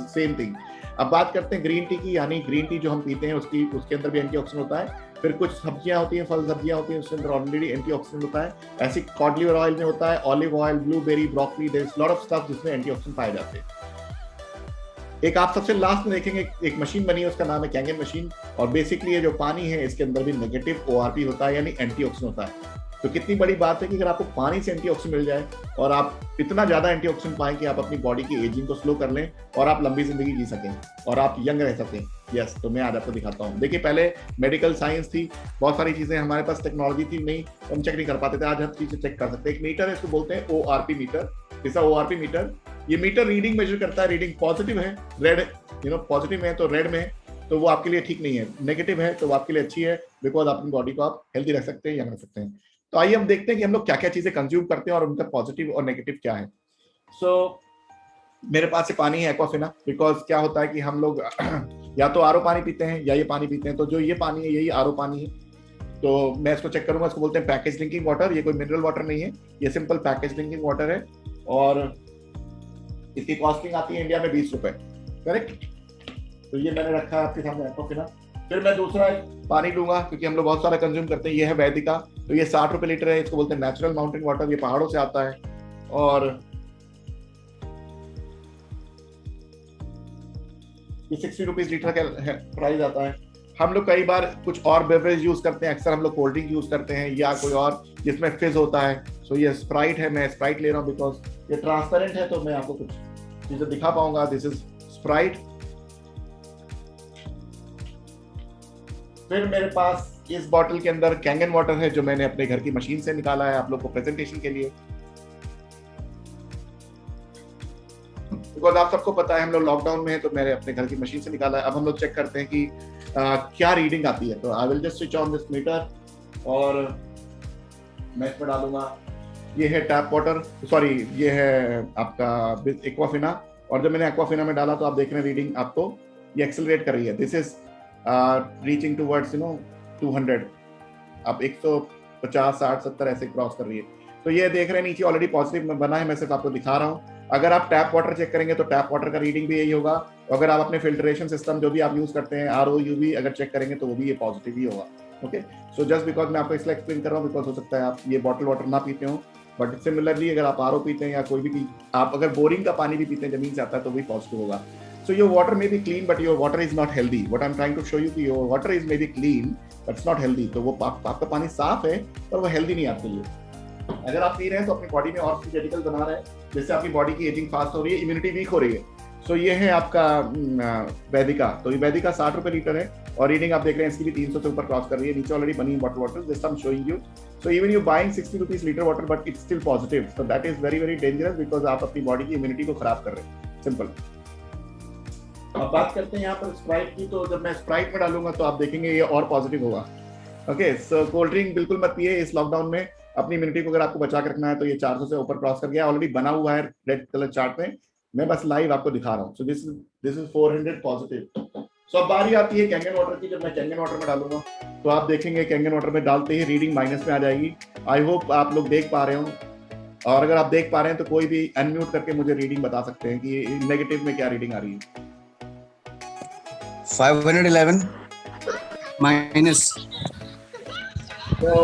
Same thing. अब बात करते हैं ग्रीन टी की, यानी ग्रीन टी जो हम पीते हैं उसके अंदर भी एंटीऑक्सीडेंट होता है। फिर कुछ सब्जियां होती हैं, फल सब्जियां होती हैं, उसके अंदर ऑलरेडी एंटीऑक्सीडेंट होता है। ऐसी कॉड लिवर ऑयल में होता है, olive oil, blueberry, broccoli, there is lot of stuff जिसमें एंटीऑक्सीडेंट पाए जाते हैं। एक आप सबसे लास्ट में देखेंगे, एक मशीन बनी है, उसका नाम है कैंगन मशीन। और बेसिकली ये जो पानी है इसके अंदर भी नेगेटिव ORP होता है, यानी एंटीऑक्सीडेंट होता है। तो कितनी बड़ी बात है कि अगर आपको पानी से एंटीऑक्सीडेंट मिल जाए और आप इतना ज्यादा एंटीऑक्सीडेंट पाएं कि आप अपनी बॉडी की एजिंग को स्लो कर लें और आप लंबी जिंदगी जी सकें और आप यंग रह सकें। यस, तो मैं आज आपको दिखाता हूँ। देखिए, पहले मेडिकल साइंस थी, बहुत सारी चीजें, हमारे पास टेक्नोलॉजी थी नहीं, हम चेक नहीं कर पाते थे। आज हम चीजें चेक कर सकते हैं। एक मीटर है, इसको बोलते हैं ORP मीटर। जैसा ORP मीटर, ये मीटर रीडिंग मेजर करता है। रीडिंग पॉजिटिव है, रेड पॉजिटिव है तो रेड में है, तो वो आपके लिए ठीक नहीं है। नेगेटिव है तो वो आपके लिए अच्छी है, बिकॉज अपनी बॉडी को आप हेल्दी रख सकते हैं, यंग रख सकते हैं। तो आइए हम देखते हैं कि हम लोग क्या क्या चीजें कंज्यूम करते हैं और उनका पॉजिटिव और नेगेटिव क्या है। सो मेरे पास से पानी है, एक्वाफिना। बिकॉज क्या होता है कि हम लोग या तो RO पानी पीते हैं या ये पानी पीते हैं। तो जो ये पानी है यही RO पानी है। तो मैं इसको चेक करूंगा, इसको बोलते हैं पैकेज ड्रिंकिंग वाटर। ये कोई मिनरल वाटर नहीं है, ये सिंपल पैकेज ड्रिंकिंग वाटर है। और इसकी कॉस्टिंग आती है इंडिया में 20 रुपए। करेक्ट। तो ये मैंने रखा है आपके सामने एक्वाफिना। फिर मैं दूसरा पानी लूंगा, क्योंकि हम लोग बहुत सारा कंज्यूम करते हैं। ये है वैदिका, तो ये 60 रुपए लीटर है, इसको बोलते हैं नेचुरल माउंटेन वाटर, ये पहाड़ों से आता है। और ये 60 रुपीज लीटर का प्राइस आता है। हम लोग कई बार कुछ और बेवरेज यूज करते हैं, अक्सर हम लोग कोल्ड ड्रिंक यूज करते हैं या कोई और जिसमें फिज होता है। सो ये स्प्राइट है, मैं स्प्राइट ले रहा हूँ बिकॉज ये ट्रांसपेरेंट है, तो मैं आपको कुछ चीजें दिखा पाऊंगा। This is Sprite. फिर मेरे पास इस बॉटल के अंदर कैंगन वाटर है, जो मैंने अपने घर की मशीन से निकाला है आप लोग को प्रेजेंटेशन के लिए। बिकॉज आप सबको पता है हम लोग लॉकडाउन में है, तो मैंने अपने घर की मशीन से निकाला है। अब हम लोग चेक करते हैं कि क्या रीडिंग आती है। तो I will just switch on this meter और मैं इसमें डालूंगा। ये है टैप वाटर, सॉरी ये है आपका एक्वाफिना। और जब मैंने एक्वाफिना में डाला तो आप देख रहे हैं रीडिंग आपको ये एक्सेलरेट कर रही है। दिस इज रीचिंग टूवर्ड्स 200, अब 150, 60, 70 ऐसे क्रॉस कर रही है। तो ये देख रहे हैं नीचे ऑलरेडी पॉजिटिव बना है, मैं सिर्फ आपको दिखा रहा हूँ। अगर आप टैप वाटर चेक करेंगे तो टैप वाटर का रीडिंग भी यही होगा। अगर आप अपने फिल्ट्रेशन सिस्टम जो भी आप यूज करते हैं RO UV अगर चेक करेंगे तो वो भी ये पॉजिटिव ही होगा। ओके, सो जस्ट बिकॉज मैं आपको इसलिए एक्सप्लेन कर रहा हूँ बिकॉज हो सकता है आप ये बॉटल वाटर ना पीते हो बट सिमिलरली अगर आप आरओ पीते हैं या कोई भी आप अगर बोरिंग का पानी भी पीते हैं, जमीन से आता है, तो भी पॉजिटिव होगा. So your water may be clean, but your water is not healthy. What I'm trying to show you कि your water is maybe clean, but it's not healthy. तो वो आपका पानी साफ है, पर वो हेल्दी नहीं आपके लिए. अगर आप पी रहे हैं तो अपनी बॉडी में और फ्री रेडिकल बना रहे हैं, जिससे आपकी बॉडी की एजिंग फास्ट हो रही है, इम्यूनिटी वीक हो रही है. सो ये है आपका वैदिका. तो ये वैदिका 60 रुपए लीटर है और रीडिंग आप देख रहे हैं इसकी भी 300 से ऊपर क्रॉस कर रही है. नीचे ऑलरेडी बनी bottle water, just I am showing you. So even you buying 60 rupees litre water, but it's still positive. So that is very very dangerous, because आप अपनी बॉडी की इम्यूनिटी को खराब कर रहे हैं. सिंपल. अब बात करते हैं यहाँ पर स्प्राइट की. तो जब मैं स्प्राइट में डालूंगा तो आप देखेंगे ये और पॉजिटिव होगा. ओके, सो कोल्ड ड्रिंक बिल्कुल मत पिए इस लॉकडाउन में. अपनी इम्यूनिटी को अगर आपको बचा के रखना है तो ये 400 से ऊपर क्रॉस कर गया, ऑलरेडी बना हुआ है रेड कलर चार्ट में. मैं बस लाइव आपको दिखा रहा हूँ. So this is 400 positive. So अब बारी आती है कैंगन वाटर की. जब मैं कैंगन वाटर में डालूंगा तो आप देखेंगे कैंगन वाटर में डालते ही रीडिंग माइनस में आ जाएगी. आई होप आप लोग देख पा रहे हो, और अगर आप देख पा रहे हैं तो कोई भी अनम्यूट करके मुझे रीडिंग बता सकते हैं कि नेगेटिव में क्या रीडिंग आ रही है. 511 minus. So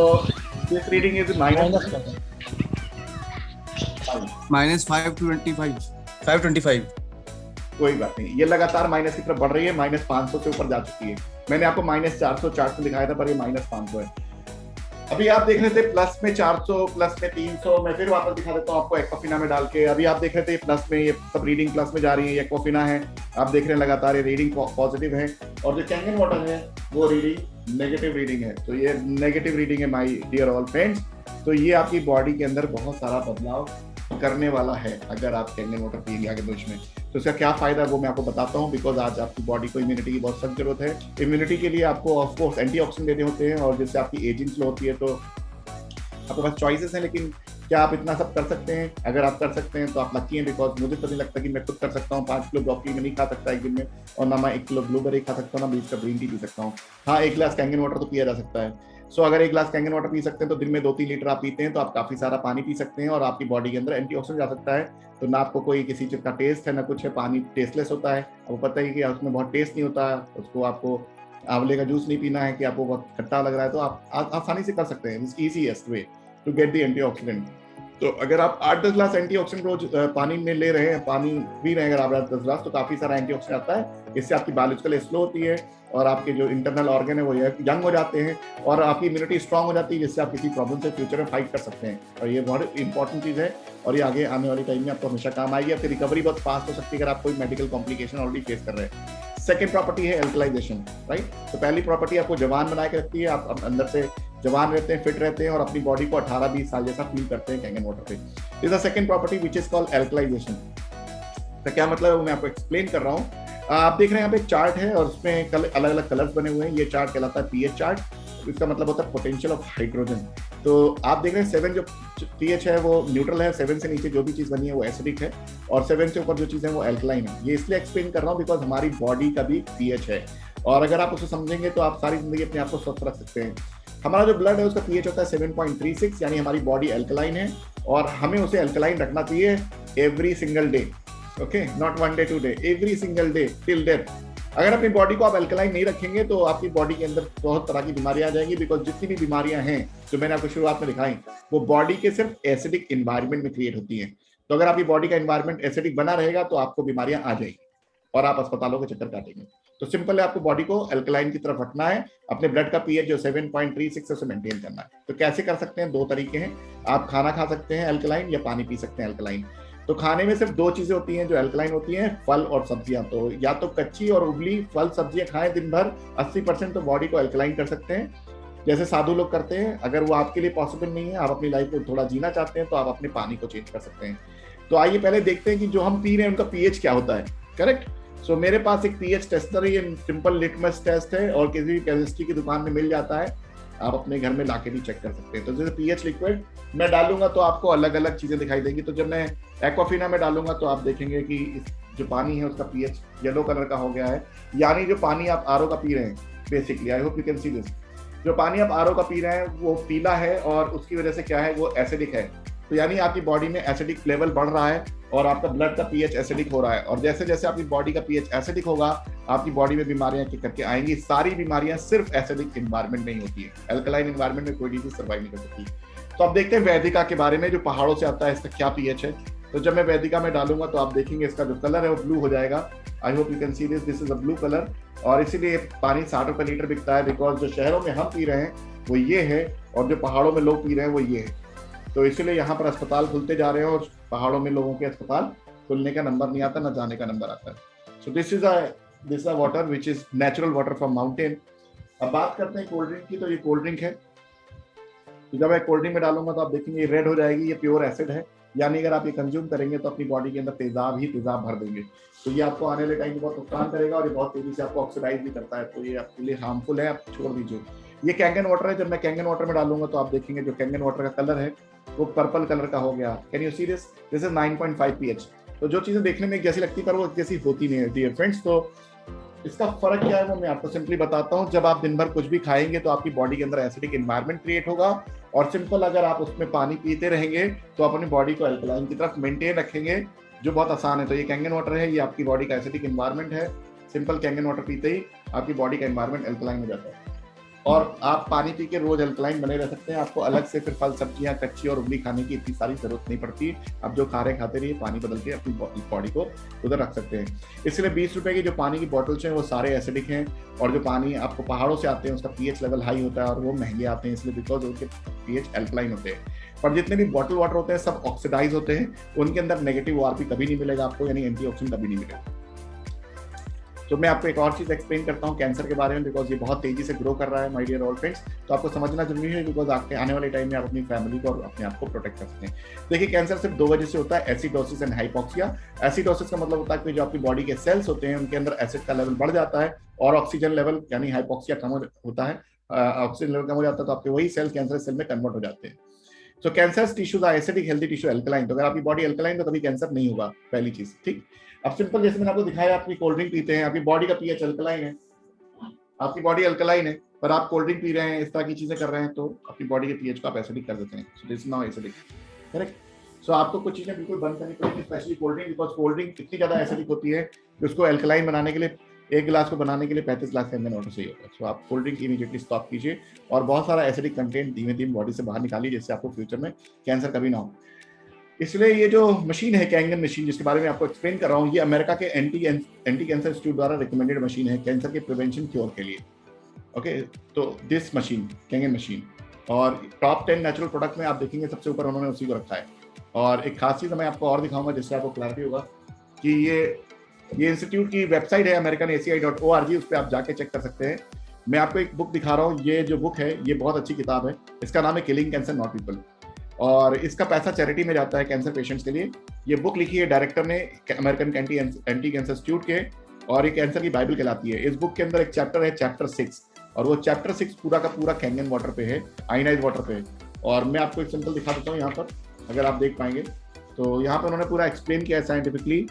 this reading is minus 525. 525. कोई बात नहीं, ये लगातार माइनस की तरफ बढ़ रही है. माइनस 500 से ऊपर जा चुकी है. मैंने आपको माइनस 400 चार्ट में दिखाया था, पर ये माइनस 500 है. अभी आप देख रहे थे प्लस में 400, प्लस में 300. मैं फिर वापस दिखा देता हूँ आपको एक्वाफिना में डाल के. अभी आप देख रहे थे प्लस में, ये सब रीडिंग प्लस में जा रही है. ये एक्वाफिना है, आप देख रहे हैं लगातार ये रीडिंग पॉजिटिव है. और जो कैंगन वाटर है वो रीडिंग नेगेटिव रीडिंग है. तो ये नेगेटिव रीडिंग है माय डियर ऑल फ्रेंड्स. तो ये आपकी बॉडी के अंदर बहुत सारा बदलाव करने वाला है अगर आप कैंगन वाटर पिएंगे आगे भविष्य में. तो इसका क्या फायदा है वो मैं आपको बताता हूँ, बिकॉज आज आपकी बॉडी को इम्यूनिटी की बहुत सख्त जरूरत है. इम्यूनिटी के लिए आपको ऑफकोर्स एंटीऑक्सीडेंट देने होते हैं, और जिससे आपकी एजिंग स्लो होती है. तो आपके पास चॉइसेस हैं, लेकिन क्या आप इतना सब कर सकते हैं? अगर आप कर सकते हैं तो आप लकी हैं, बिकॉज मुझे तो नहीं लगता कि मैं खुद कर सकता हूँ. 5 किलो ब्रोकली में नहीं खा सकता एक दिन में, और ना मैं 1 किलो ब्लूबेरी खा सकता हूँ, ना बीच का ग्रीन टी पी सकता हूँ. हाँ, 1 गिलास कैंगन वाटर तो पिया जा सकता है. सो अगर 1 गिलास कैंगन वाटर पी सकते हैं तो दिन में 2-3 लीटर आप पीते हैं, तो आप काफी सारा पानी पी सकते हैं, और आपकी बॉडी के अंदर एंटीऑक्सीडेंट जा सकता है. तो ना आपको कोई किसी चीज का टेस्ट है, ना कुछ है. पानी टेस्टलेस होता है, आपको पता है कि उसमें बहुत टेस्ट नहीं होता. उसको आपको आंवले का जूस नहीं पीना है कि आपको बहुत खट्टा लग रहा है, तो आप आसानी से कर सकते हैं. It's easiest way to get the antioxidant. तो अगर आप 8-10 ग्लास एंटीऑक्सीडेंट रोज पानी में ले रहे हैं, पानी पी रहे हैं अगर आप 10 ग्लास, तो काफी सारा एंटीऑक्सीडेंट आता है. इससे आपकी बायोलॉजिकल स्लो होती है, और आपके जो इंटरनल ऑर्गन है वो यंग हो जाते हैं, और आपकी इम्यूनिटी स्ट्रांग हो जाती है, जिससे आप किसी प्रॉब्लम से फ्यूचर में फाइट कर सकते हैं. और ये बहुत इंपॉर्टेंट चीज़ है, और ये आगे आने वाली टाइम में आपको हमेशा काम आएगी. आपकी रिकवरी बहुत फास्ट हो सकती है अगर आप कोई मेडिकल कॉम्प्लिकेशन ऑलरेडी फेस कर रहे हैं. सेकेंड प्रॉपर्टी है एल्कलाइजेशन, राइट. तो पहली प्रॉपर्टी आपको जवान बना के रखती है. आप अंदर से जवान रहते हैं, फिट रहते हैं, और अपनी बॉडी को 18-20 साल जैसा फील करते हैं कैंगन वाटर पे. This is the second property which is called alkalisation. तो क्या मतलब है वो मैं आपको एक्सप्लेन कर रहा हूँ. आप देख रहे हैं यहाँ पे एक चार्ट है, और उसमें अलग अलग कलर्स बने हुए हैं. ये चार्ट कहलाता है पीएच चार्ट. इसका मतलब होता है पोटेंशियल ऑफ हाइड्रोजन. तो आप देख रहे हैं 7 जो पीएच है वो न्यूट्रल है. 7 से नीचे जो भी चीज़ बनी है वो एसिडिक है, और 7 से ऊपर जो चीज़ है वो एल्कलाइन है. ये इसलिए एक्सप्लेन कर रहा हूँ बिकॉज हमारी बॉडी का भी पीएच है, और अगर आप उसे समझेंगे तो आप सारी जिंदगी अपने आप को स्वस्थ रख सकते हैं. हमारा जो ब्लड है उसका पीएच होता है 7.36, यानी हमारी बॉडी एल्कलाइन है, और हमें उसे एल्कलाइन रखना चाहिए every single day. Okay, not 1 day 2 day, every single day till death. अगर अपनी बॉडी को आप एल्कलाइन नहीं रखेंगे तो आपकी बॉडी के अंदर बहुत तरह की बीमारियां आ जाएंगी, बिकॉज जितनी भी बीमारियां हैं जो मैंने आपको शुरुआत में दिखाई, वो बॉडी के सिर्फ एसिडिक इन्वायरमेंट में क्रिएट होती हैं. तो अगर आपकी बॉडी का इन्वायरमेंट एसिडिक बना रहेगा तो आपको बीमारियां आ जाएगी, और आप अस्पतालों के चक्कर काटेंगे. तो सिंपल है, आपको बॉडी को एल्कलाइन की तरफ रखना है. अपने ब्लड का पीएच जो 7.36 है उसे मेंटेन करना है. तो कैसे कर सकते हैं? 2 तरीके हैं. आप खाना खा सकते हैं एल्कलाइन, या पानी पी सकते हैं एल्कलाइन. तो खाने में सिर्फ 2 चीजें होती हैं जो एल्कलाइन होती हैं, फल और सब्जियां. तो या तो कच्ची और उबली फल सब्जियां खाएं दिन भर, 80% तो बॉडी को एल्कलाइन कर सकते हैं, जैसे साधु लोग करते हैं. अगर वो आपके लिए पॉसिबल नहीं है, आप अपनी लाइफ को थोड़ा जीना चाहते हैं, तो आप अपने पानी को चेंज कर सकते हैं. तो आइए पहले देखते हैं कि जो हम पी रहे हैं उनका पीएच क्या होता है. करेक्ट. सो मेरे पास एक पीएच टेस्टर है. ये सिंपल लिटमस टेस्ट है, और किसी भी केमिस्ट्री की दुकान में मिल जाता है. आप अपने घर में लाके भी चेक कर सकते हैं. तो जैसे पीएच लिक्विड मैं डालूंगा तो आपको अलग अलग चीजें दिखाई देंगी. तो जब मैं एक्वाफिना में डालूंगा तो आप देखेंगे कि जो पानी है उसका पीएच येलो कलर का हो गया है, यानी जो पानी आप आरओ का पी रहे हैं basically. I hope you can see this. जो पानी आप आरओ का पी रहे हैं वो पीला है, और उसकी वजह से क्या है, वो एसिडिक है. तो यानी आपकी बॉडी में एसिडिक लेवल बढ़ रहा है, और आपका ब्लड का पीएच एसिडिक हो रहा है. और जैसे जैसे आपकी बॉडी का पीएच एसिडिक होगा, आपकी बॉडी में बीमारियां किक करके आएंगी. सारी बीमारियां सिर्फ एसिडिक एनवायरनमेंट में ही होती है. एल्कलाइन एनवायरनमेंट में कोई डिजीज सर्वाइव नहीं कर सकती. तो अब देखते हैं वैदिका के बारे में, जो पहाड़ों से आता है, इसका क्या पीएच है। तो जब मैं वैदिका में डालूंगा तो आप देखेंगे इसका जो कलर है वो ब्लू हो जाएगा। I hope you can see this is a blue colour. और इसीलिए पानी 60 रुपए लीटर बिकता है, बिकॉज जो शहरों में हम पी रहे हैं वो ये है, और जो पहाड़ों में लोग पी रहे हैं वो ये है। तो इसीलिए यहाँ पर अस्पताल खुलते जा रहे हैं, और पहाड़ों में लोगों के अस्पताल खुलने का नंबर नहीं आता, न जाने का नंबर आता है। सो this is a water which is natural water from mountain. अब बात करते हैं कोल्ड ड्रिंक की। तो ये कोल्ड ड्रिंक है, तो जब मैं कोल्ड ड्रिंक में डालूंगा तो आप देखेंगे ये रेड हो जाएगी, ये प्योर एसिड है। यानी अगर आप ये कंज्यूम करेंगे तो अपनी बॉडी के अंदर तेजाब ही तेजाब भर देंगे। तो ये आपको आने वाले टाइम में बहुत नुकसान करेगा, और ये बहुत तेजी से आपको ऑक्सीडाइज भी करता है, तो ये आपके लिए हार्मफुल है, आप छोड़ दीजिए। ये कैंगन वाटर है, जब मैं कैंगन वाटर में डालूंगा तो आप देखेंगे जो कैंगन वाटर का कलर है वो पर्पल कलर का हो गया। Can you see this is 9.5 pH। तो जो चीजें देखने में एक जैसी लगती है पर वो जैसी होती नहीं है डियर फ्रेंड्स। तो इसका फर्क क्या है वो मैं आपको सिंपली बताता हूँ। जब आप दिन भर कुछ भी खाएंगे तो आपकी बॉडी के अंदर एसिडिक एनवायरनमेंट क्रिएट होगा, और सिंपल अगर आप उसमें पानी पीते रहेंगे तो अपनी बॉडी को अल्कलाइन की तरफ मेंटेन रखेंगे, जो बहुत आसान है। तो ये कैंगन वाटर है, ये आपकी बॉडी का एसिडिक एनवायरनमेंट है। सिंपल कैंगन वाटर पीते ही आपकी बॉडी का एनवायरनमेंट अल्कलाइन हो जाता है, और आप पानी पी के रोज अल्कलाइन बने रह सकते हैं। आपको अलग से फिर फल सब्जियां कच्ची और उबली खाने की इतनी सारी जरूरत नहीं पड़ती। आप जो खा रहे खाते रहिए, पानी बदल के अपनी बॉडी को उधर रख सकते हैं। इसलिए 20 रुपए की जो पानी की बॉटल्स हैं वो सारे एसिडिक हैं, और जो पानी आपको पहाड़ों से आते हैं उसका पीएच लेवल हाई होता है, और वो महंगे आते हैं इसलिए बिकॉज उनके पीएच अल्कलाइन होते हैं। पर जितने भी बॉटल वाटर होते हैं सब ऑक्सीडाइज होते हैं, उनके अंदर नेगेटिव ओआरपी कभी नहीं मिलेगा आपको, यानी एंटीऑक्सीडेंट कभी नहीं मिलेगा। तो मैं आपको एक और चीज एक्सप्लेन करता हूँ कैंसर के बारे में, बिकॉज ये बहुत तेजी से ग्रो कर रहा है माय डियर ऑल फ्रेंड्स। तो आपको समझना जरूरी है, बिकॉज आपके आने वाले टाइम में आप अपनी फैमिली को और अपने आप को प्रोटेक्ट कर सकते हैं। देखिए कैंसर सिर्फ 2 वजह से होता है, एसिडोसिस एंड हाइपोक्सिया। एसिडोसिस का मतलब होता है कि जो आपकी बॉडी के सेल्स होते हैं उनके अंदर एसिड का लेवल बढ़ जाता है, और ऑक्सीजन लेवल यानी हाइपोक्सिया कम होता है, ऑक्सीजन लेवल कम हो जाता है, तो आपके वही सेल कैंसर सेल में कन्वर्ट हो जाते हैं। तो cancer tissues are acidic, healthy tissue alkaline. तो अगर आपकी बॉडी अल्कलाइन तो कभी कैंसर नहीं होगा, पहली चीज। ठीक, अब सिंपल जैसे मैंने आपको दिखाया, आपकी कोल्ड ड्रिंक पीते हैं, आपकी बॉडी का पीएच अल्कलाइन है, आपकी बॉडी अल्कलाइन है, पर आप कोल्ड ड्रिंक पी रहे हैं, इस तरह की चीजें कर रहे हैं, तो अपनी बॉडी के पीएच को आप एसिडिक कर देते हैं। So this is now acidic, correct. So आपको कुछ चीजें बिल्कुल बंद करनी पड़ेगी, specially cold drink, because cold drink इतनी ज्यादा एसिडिक होती है कि उसको अल्कलाइन बनाने के लिए 1 गिलास को बनाने के लिए 35 ग्लास कैंगन वाटर चाहिए होता है। सो आप कोल्ड ड्रिंक इमीडिएटली स्टॉप कीजिए, और बहुत सारा एसिडिक कंटेंट धीमे धीमे बॉडी से बाहर निकालिए, जिससे आपको फ्यूचर में कैंसर कभी ना हो। इसलिए ये जो मशीन है कैंगन मशीन, जिसके बारे में आपको एक्सप्लेन कर रहा हूँ, ये अमेरिका के एंटी कैंसर इंस्टीट्यूट द्वारा रिकमेंडेड मशीन है कैंसर के प्रिवेंशन क्योर के लिए। ओके, तो दिस मशीन कैंगन मशीन, और टॉप 10 नेचुरल प्रोडक्ट में आप देखेंगे सबसे ऊपर उन्होंने उसी को रखा है। और एक खास चीज मैं आपको और दिखाऊंगा जिससे आपको क्लैरिटी होगा कि ये इंस्टीट्यूट की वेबसाइट है americanaci.org, उस पर आप जाके चेक कर सकते हैं। मैं आपको एक बुक दिखा रहा हूँ, ये जो बुक है ये बहुत अच्छी किताब है, इसका नाम है किलिंग कैंसर नॉट पीपल, और इसका पैसा चैरिटी में जाता है कैंसर पेशेंट्स के लिए। ये बुक लिखी है डायरेक्टर ने अमेरिकन एंटी कैंसर इंस्टीट्यूट के, और ये कैंसर की बाइबल कहलाती है। इस बुक के अंदर एक चैप्टर है चैप्टर 6, और वो चैप्टर 6 पूरा का पूरा कैंगन वाटर पे है, आयनाइज वाटर पे है। और मैं आपको एक सिंपल दिखा देता हूँ यहाँ पर, अगर आप देख पाएंगे तो यहाँ पर उन्होंने पूरा एक्सप्लेन किया है scientifically.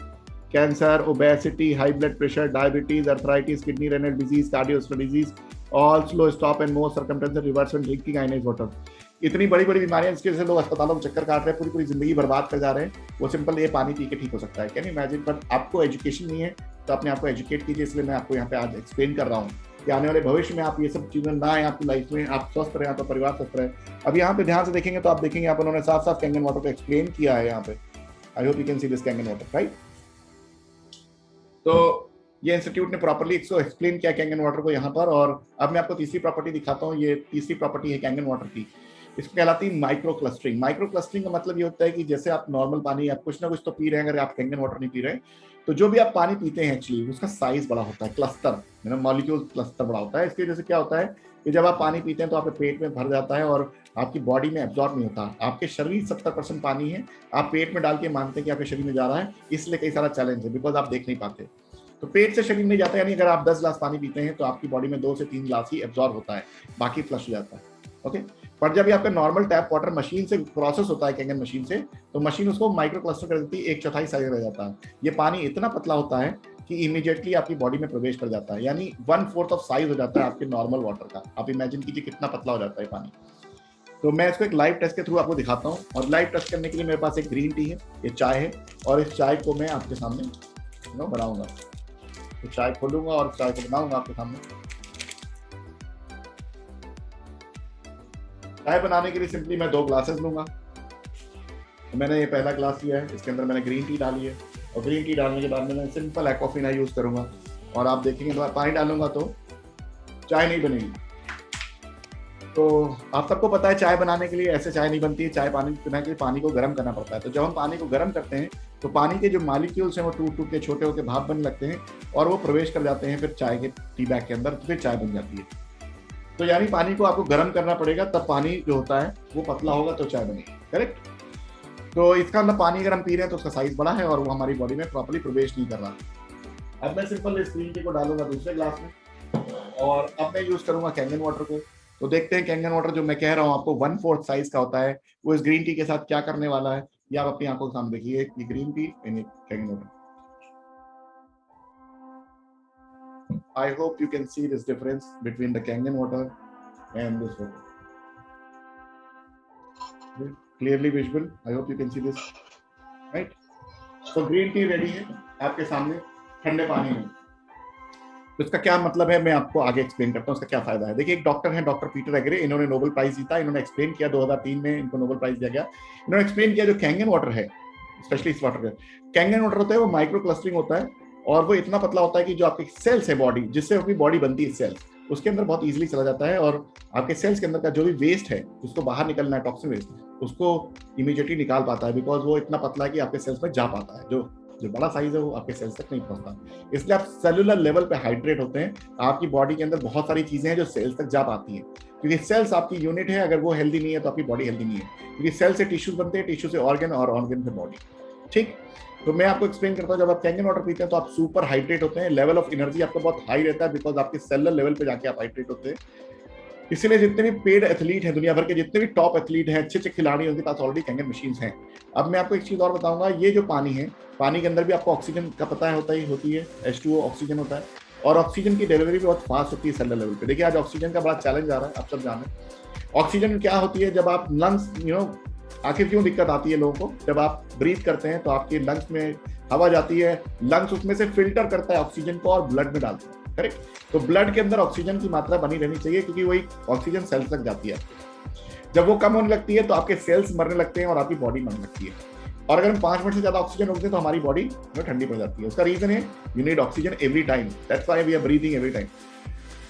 Cancer, obesity, high blood pressure, diabetes, arthritis, kidney renal disease, cardiovascular disease, all slow stop and more circumstances reverse when drinking ionised water. इतनी बड़ी बड़ी बीमारियां जिसकी वजह से लोग अस्पतालों में चक्कर काट रहे हैं, पूरी पूरी जिंदगी बर्बाद कर जा रहे हैं, वो सिंपल ये पानी पी के ठीक हो सकता है। Can you imagine? बट आपको एजुकेशन नहीं है, तो अपने आप को एजुकेट कीजिए। इसलिए मैं आपको यहाँ पे आज एक्सप्लेन कर रहा हूँ कि आने वाले भविष्य में आप ये सब चीजें ना आए आपकी लाइफ में, आप स्वस्थ रहे, आपका परिवार स्वस्थ रहे। अब यहाँ पे ध्यान से देखेंगे तो आप देखेंगे यहाँ पर उन्होंने साफ साफ कैंगन वाटर को एक्सप्लेन किया है यहाँ पे। I hope you can see this Kangen water, right. तो ये इंस्टीट्यूट ने प्रॉपर्ली इसको एक्सप्लेन किया कैंगन वाटर को यहाँ पर। और अब मैं आपको तीसरी प्रॉपर्टी दिखाता हूँ। ये तीसरी प्रॉपर्टी है कैंगन वाटर की, इसको कहलाती है माइक्रो क्लस्टरिंग। माइक्रो क्लस्टरिंग का मतलब ये होता है कि जैसे आप नॉर्मल पानी आप कुछ ना कुछ तो पी रहे हैं, अगर आप कैंगन वाटर नहीं पी रहे तो जो भी आप पानी पीते हैं एक्चुअली उसका साइज बड़ा होता है, क्लस्टर मॉलिक्यूल क्लस्टर बड़ा होता है। इसकी वजह से क्या होता है कि जब आप पानी पीते हैं तो आपके पेट में भर जाता है और आपकी बॉडी में एब्जॉर्ब नहीं होता। आपके शरीर 70% पानी है, आप पेट में डाल के मानते हैं कि आपके शरीर में जा रहा है, इसलिए कई सारा चैलेंज है, बिकॉज आप देख नहीं पाते। तो पेट से शरीर में जाता है, यानी अगर आप 10 ग्लास पानी पीते हैं तो आपकी बॉडी में 2 से 3 ग्लास ही एब्जॉर्ब होता है, बाकी फ्लश हो जाता है। ओके, पर जब ये आपका नॉर्मल टैप वाटर मशीन से प्रोसेस होता है कैंगन मशीन से, तो मशीन उसको माइक्रो क्लस्टर कर देती है, 1/4 साइज रह जाता है। ये पानी इतना पतला होता है कि इमीडिएटली आपकी बॉडी में प्रवेश कर जाता है, यानी 1/4 ऑफ साइज हो जाता है आपके नॉर्मल वाटर का। आप इमेजिन कीजिए कितना पतला हो जाता है पानी। तो मैं इसको एक लाइव टेस्ट के थ्रू आपको दिखाता हूँ, और लाइव टेस्ट करने के लिए मेरे पास एक ग्रीन टी है, ये चाय है, और इस चाय को मैं आपके सामने बनाऊंगा। तो चाय खोलूंगा और चाय को बनाऊंगा आपके सामने। चाय बनाने के लिए सिंपली मैं 2 ग्लासेस लूंगा। तो मैंने ये पहला ग्लास लिया है, इसके अंदर मैंने ग्रीन टी डाली है और ग्रीन टी डालने के बाद में मैं सिंपल एक्वाफिना यूज़ करूंगा। और आप देखेंगे तो पानी डालूंगा तो चाय नहीं बनेगी। तो आप सबको पता है चाय बनाने के लिए ऐसे चाय नहीं बनती है, चाय पानी बनाने के लिए पानी को गर्म करना पड़ता है। तो जब हम पानी को गर्म करते हैं तो पानी के जो मॉलिक्यूल्स हैं वो टूट टूट के छोटे होकर भाप बनने लगते हैं और वो प्रवेश कर जाते हैं फिर चाय के टी बैग के अंदर, तो फिर चाय बन जाती है। तो यानी पानी को आपको गर्म करना पड़ेगा, तब पानी जो होता है वो पतला होगा तो चाय बनेगी, करेक्ट। तो इसका मतलब पानी अगर हम पी रहे हैं तो उसका साइज बड़ा है और वो हमारी बॉडी में प्रॉपर्ली प्रवेश नहीं कर रहा। अब मैं सिंपल इस ग्रीन टी को डालूंगा दूसरे ग्लास में और अब मैं यूज करूंगा कैंगन वाटर को। तो देखते हैं कैंगन वाटर जो मैं कह रहा हूँ आपको 1/4 साइज का होता है, वो इस ग्रीन टी के साथ क्या करने वाला है ये आप अपनी आंखों के सामने देखिए। ये green tea and Kangen water. I hope you can see this difference between the Kangen water and this water. Clearly visible. I hope you can see this. Right? So green tea ready है आपके सामने ठंडे पानी में। तो इसका क्या मतलब है मैं आपको आगे एक्सप्लेन करता हूँ, इसका क्या फायदा है। देखिए एक डॉक्टर हैं डॉक्टर पीटर एग्रे, इन्होंने नोबेल प्राइज जीता। इन्होंने एक्सप्लेन किया 2003 में इनको नोबेल प्राइज दिया गया। इन्होंने एक्सप्लेन किया जो कैंगन वाटर है, स्पेशली इस वाटर का कैंगन वाटर होता है वो माइक्रो क्लस्टरिंग होता है और वो इतना पतला होता है कि जो आपके सेल्स है बॉडी जिससे अपनी बॉडी बनती है सेल्स, उसके अंदर बहुत इजीली चला जाता है और आपके सेल्स के अंदर का जो भी वेस्ट है उसको बाहर निकलना है, टॉक्सिन वेस्ट, उसको इमीडिएटली निकाल पाता है बिकॉज वो इतना पतला है कि आपके सेल्स में जा पाता है। जो बड़ा साइज है वो आपके सेल्स तक नहीं पहुंचता, इसलिए आप सेलुलर लेवल पे हाइड्रेट होते हैं। आपकी बॉडी के अंदर बहुत सारी चीजें हैं जो सेल्स तक जा पाती हैं क्योंकि सेल्स आपकी यूनिट है, अगर वो हेल्दी नहीं है तो आपकी बॉडी हेल्दी नहीं है क्योंकि सेल से टिश्यूज बनते हैं, टिश्यू से ऑर्गन और ऑर्गन से बॉडी। ठीक, तो मैं आपको एक्सप्लेन करता हूँ जब आप कैंगन वाटर पीते हैं तो आप सुपर हाइड्रेट होते हैं, लेवल ऑफ एनर्जी आपका बहुत हाई रहता है बिकॉज आपके सेलुलर लेवल पे जाके आप हाइड्रेट होते हैं। इसीलिए जितने भी पेड एथलीट हैं दुनिया भर के, जितने भी टॉप एथलीट हैं, अच्छे अच्छे खिलाड़ी, उनके पास ऑलरेडी कैंगन मशीन्स हैं। अब मैं आपको एक चीज और बताऊंगा, ये जो पानी है, पानी के अंदर भी आपको ऑक्सीजन का पता है होती है H2O ऑक्सीजन होता है और ऑक्सीजन की डिलीवरी भी बहुत फास्ट होती है सेलुलर लेवल पे। देखिए आज ऑक्सीजन का बड़ा चैलेंज आ रहा है, आप सब जाने। ऑक्सीजन क्या होती है, जब आप लंग्स आखिर क्यों दिक्कत आती है लोगों को, जब आप ब्रीथ करते हैं तो आपके लंग्स में हवा जाती है, लंग्स उसमें से फिल्टर करता है ऑक्सीजन को और ब्लड में डालता है, करेक्ट। तो ब्लड के अंदर ऑक्सीजन की मात्रा बनी रहनी चाहिए क्योंकि वही ऑक्सीजन सेल्स तक जाती है। जब वो कम होने लगती है तो आपके सेल्स मरने लगते हैं और आपकी बॉडी मरने लगती है। और अगर हम 5 मिनट से ज्यादा ऑक्सीजन रोकते हैं तो हमारी बॉडी में ठंडी पड़ जाती है। उसका रीजन है you need oxygen every time, that's why we are breathing every time.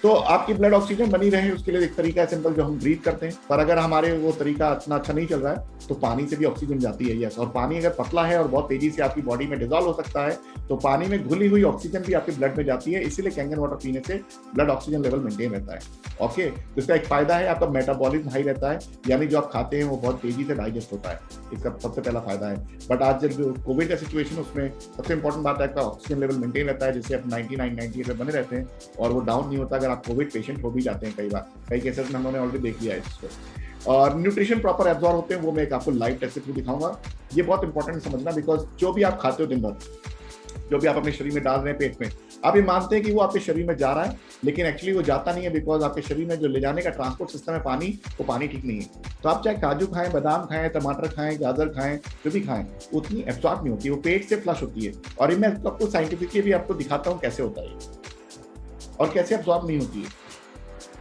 तो आपकी ब्लड ऑक्सीजन बनी रहे उसके लिए एक तरीका है सिंपल जो हम ब्रीथ करते हैं, पर अगर हमारे वो तरीका इतना अच्छा नहीं चल रहा है तो पानी से भी ऑक्सीजन जाती है, यस। और पानी अगर पतला है और बहुत तेजी से आपकी बॉडी में डिजॉल्व हो सकता है तो पानी में घुली हुई ऑक्सीजन भी आपके ब्लड में जाती है, इसीलिए कैंगन वाटर पीने से ब्लड ऑक्सीजन लेवल मेंटेन रहता है। ओके, तो इसका एक फायदा है आपका मेटाबॉलिज्म हाई रहता है, यानी जो आप खाते हैं वो बहुत तेजी से डाइजेस्ट होता है, इसका सबसे पहला फायदा है। बट आज जब जो कोविड का सिचुएशन उसमें सबसे इंपॉर्टेंट बात है आपका ऑक्सीजन लेवल मेंटेन रहता है, जिससे आप 99-98 पे बने रहते हैं और वो डाउन नहीं होता। अगर आप कोविड पेशेंट हो भी जाते हैं, कई बार कई केसेस में हमने ऑलरेडी देख लिया है इसको। और न्यूट्रिशन प्रॉपर एब्जॉर्ब होते हैं, वो मैं एक आपको लाइव टेस्ट के थ्रू दिखाऊंगा। ये बहुत इंपॉर्टेंट समझना बिकॉज जो भी आप खाते हो दिन भर, जो भी आप अपने शरीर में डाल रहे हैं पेट में, आप ये मानते हैं कि वो आपके शरीर में जा रहा है, लेकिन एक्चुअली वो जाता नहीं है बिकॉज आपके शरीर में जो ले जाने का ट्रांसपोर्ट सिस्टम है पानी, वो पानी ठीक नहीं है। तो आप चाहे काजू खाएं, बादाम खाएं, टमाटर खाएं, गाजर खाएं, जो भी खाएं, उतनी एब्जॉर्ब नहीं होती, वो पेट से फ्लश होती है। और ये मैं आपको साइंटिफिकली भी आपको दिखाता हूँ कैसे होता है और कैसे एब्जॉर्ब नहीं होती है,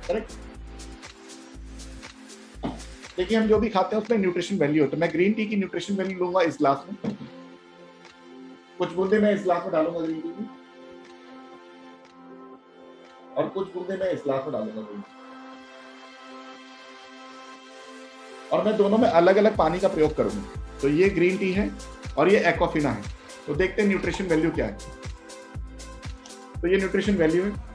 करेक्ट। देखिए हम जो भी खाते हैं उसमें न्यूट्रिशन वैल्यू होता है। मैं ग्रीन टी की न्यूट्रिशन वैल्यू लूंगा इस ग्लास में, कुछ बूंदे मैं इस ग्लास में डालूंगा ग्रीन टी की और कुछ बूंदे मैं इस ग्लास में डालूंगा ग्रीन टी, और मैं दोनों में अलग अलग पानी का प्रयोग करूंगा। तो ये ग्रीन टी है और ये एक्वाफिना है। तो देखते हैं न्यूट्रिशन वैल्यू क्या है। तो ये न्यूट्रिशन वैल्यू है,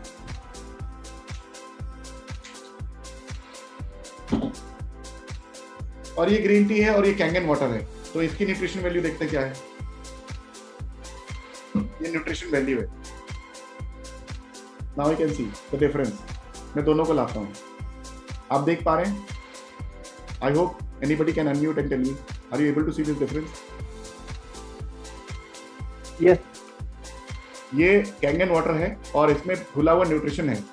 और ये ग्रीन टी है और ये कैंगन वाटर है। तो इसकी न्यूट्रिशन वैल्यू देखते हैं क्या है। ये न्यूट्रिशन वैल्यू है। Now you can see the difference. मैं दोनों को लाता हूं, आप देख पा रहे हैं। I hope anybody can unmute and tell me, are you able to see this difference? Yes. ये कैंगन वाटर है और इसमें घुला हुआ न्यूट्रिशन है।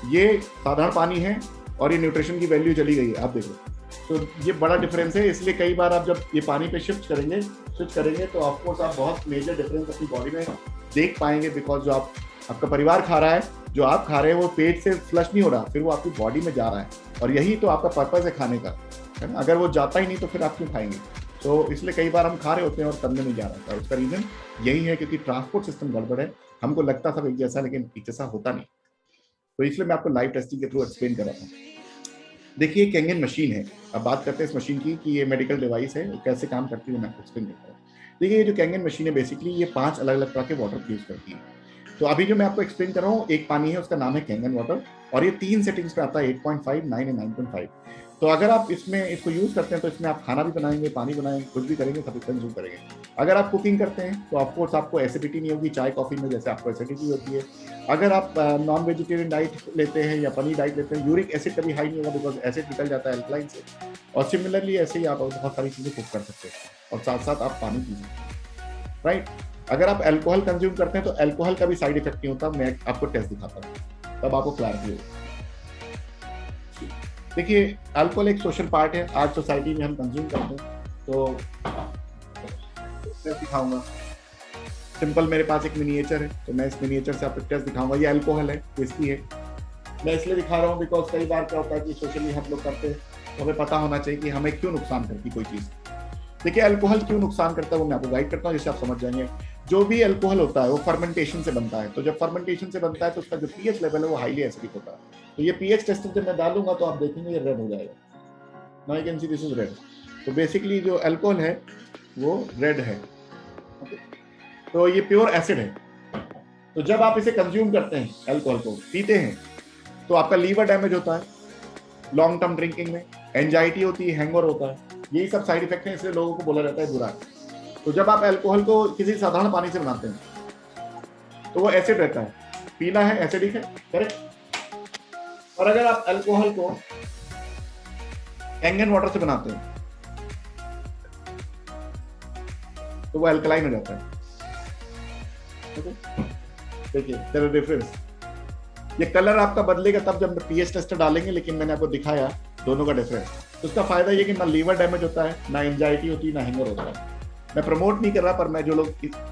ये साधारण पानी है और ये न्यूट्रिशन की वैल्यू चली गई है, आप देखो। तो ये बड़ा डिफरेंस है। इसलिए कई बार आप जब ये पानी पे स्विच करेंगे तो ऑफकोर्स आप बहुत मेजर डिफरेंस अपनी बॉडी में देख पाएंगे बिकॉज जो आपका परिवार खा रहा है, जो आप खा रहे हैं वो पेट से फ्लश नहीं हो रहा, फिर वो आपकी बॉडी में जा रहा है और यही तो आपका पर्पज है खाने का, है ना। अगर वो जाता ही नहीं तो फिर आप क्यों खाएंगे। तो इसलिए कई बार हम खा रहे होते हैं और तब में नहीं जा रहा था। उसका रीजन यही है क्योंकि ट्रांसपोर्ट सिस्टम गड़बड़ है। हमको लगता सब एक जैसा, लेकिन एक जैसा होता नहीं। तो इसलिए मैं आपको लाइव टेस्टिंग के थ्रू एक्सप्लेन कर रहा था। देखिए कैंगन मशीन है। अब बात करते हैं इस मशीन की कि ये मेडिकल डिवाइस है, कैसे काम करती है, मैं आपको एक्सप्लेन करता हूँ। देखिए ये जो कैंगन मशीन है बेसिकली ये 5 अलग अलग तरह के वाटर यूज करती है। तो अभी जो मैं आपको एक्सप्लेन कर रहा हूँ, एक पानी है उसका नाम है कैंगन वाटर, और ये 3 सेटिंग्स पे आता है, 8.5, 9 एंड 9.5। तो अगर आप इसमें इसको यूज करते हैं तो इसमें आप खाना भी बनाएंगे, पानी बनाएंगे, कुछ भी करेंगे, सब कंज्यूम करेंगे। अगर आप कुकिंग करते हैं तो ऑफकोर्स आपको एसिडिटी नहीं होगी, चाय कॉफी में जैसे आपको एसिडिटी होती है। अगर आप नॉन वेजिटेरियन डाइट लेते हैं या पनीर डाइट लेते हैं, यूरिक एसिड कभी हाई नहीं होगा, बिकॉज एसिड निकल जाता है एल्कलाइन से। और सिमिलरली ऐसे ही आप बहुत सारी चीजें कुक कर सकते हैं और साथ साथ आप पानी पी सकते हैं, राइट। अगर आप अल्कोहल कंज्यूम करते हैं तो अल्कोहल का भी साइड इफेक्ट नहीं होता। मैं आपको टेस्ट दिखाता हूँ तब आपको क्लैरिटी होगी। देखिए अल्कोहल एक सोशल पार्ट है, आज सोसाइटी में हम कंज्यूम करते हैं। तो टेस्ट दिखाऊंगा। सिंपल मेरे पास एक मिनिएचर है, तो मैं इस मिनिएचर से आपको टेस्ट दिखाऊंगा। ये अल्कोहल है, विस्की है। मैं इसलिए दिखा रहा हूँ बिकॉज कई बार क्या होता है कि सोशली हम लोग करते हैं तो हमें पता होना चाहिए कि हमें क्यों नुकसान करती कोई चीज़। देखिए अल्कोहल क्यों नुकसान करता है वो मैं आपको गाइड करता हूँ, जिससे आप समझ जाएंगे। जो भी अल्कोहल होता है वो फर्मेंटेशन से बनता है। तो जब फर्मेंटेशन से बनता है तो उसका जो पीएच लेवल है वो हाईली एसिडिक होता है। तो ये पीएच टेस्टर जब मैं डालूंगा तो आप देखेंगे ये रेड हो जाएगा। Now you can see this is red. तो बेसिकली जो अल्कोहल है वो रेड है। तो ये प्योर एसिड है। तो जब आप इसे कंज्यूम करते हैं, अल्कोहल को पीते हैं, तो आपका लीवर डैमेज होता है लॉन्ग टर्म ड्रिंकिंग में, एंजाइटी होती है, हैंगओवर होता है। यही सब साइड इफेक्ट है, इसलिए लोगों को बोला जाता है बुरा है। तो जब आप अल्कोहल को किसी साधारण पानी से बनाते हैं तो वो एसिड रहता है, पीला है, एसिडिक है, करेक्ट। और अगर आप अल्कोहल को कैंगन वाटर से बनाते हैं तो वो अल्कलाइन हो जाता है। देखिए देयर इज डिफरेंस। ये कलर आपका बदलेगा तब जब पीएच टेस्टर डालेंगे, लेकिन मैंने आपको दिखाया दोनों का डिफरेंस। तो उसका फायदा ये कि ना लीवर डैमेज होता है, ना एंजाइटी होती है, ना हैंगर होता है। मैं प्रमोट नहीं कर रहा, पर मैं जो लोग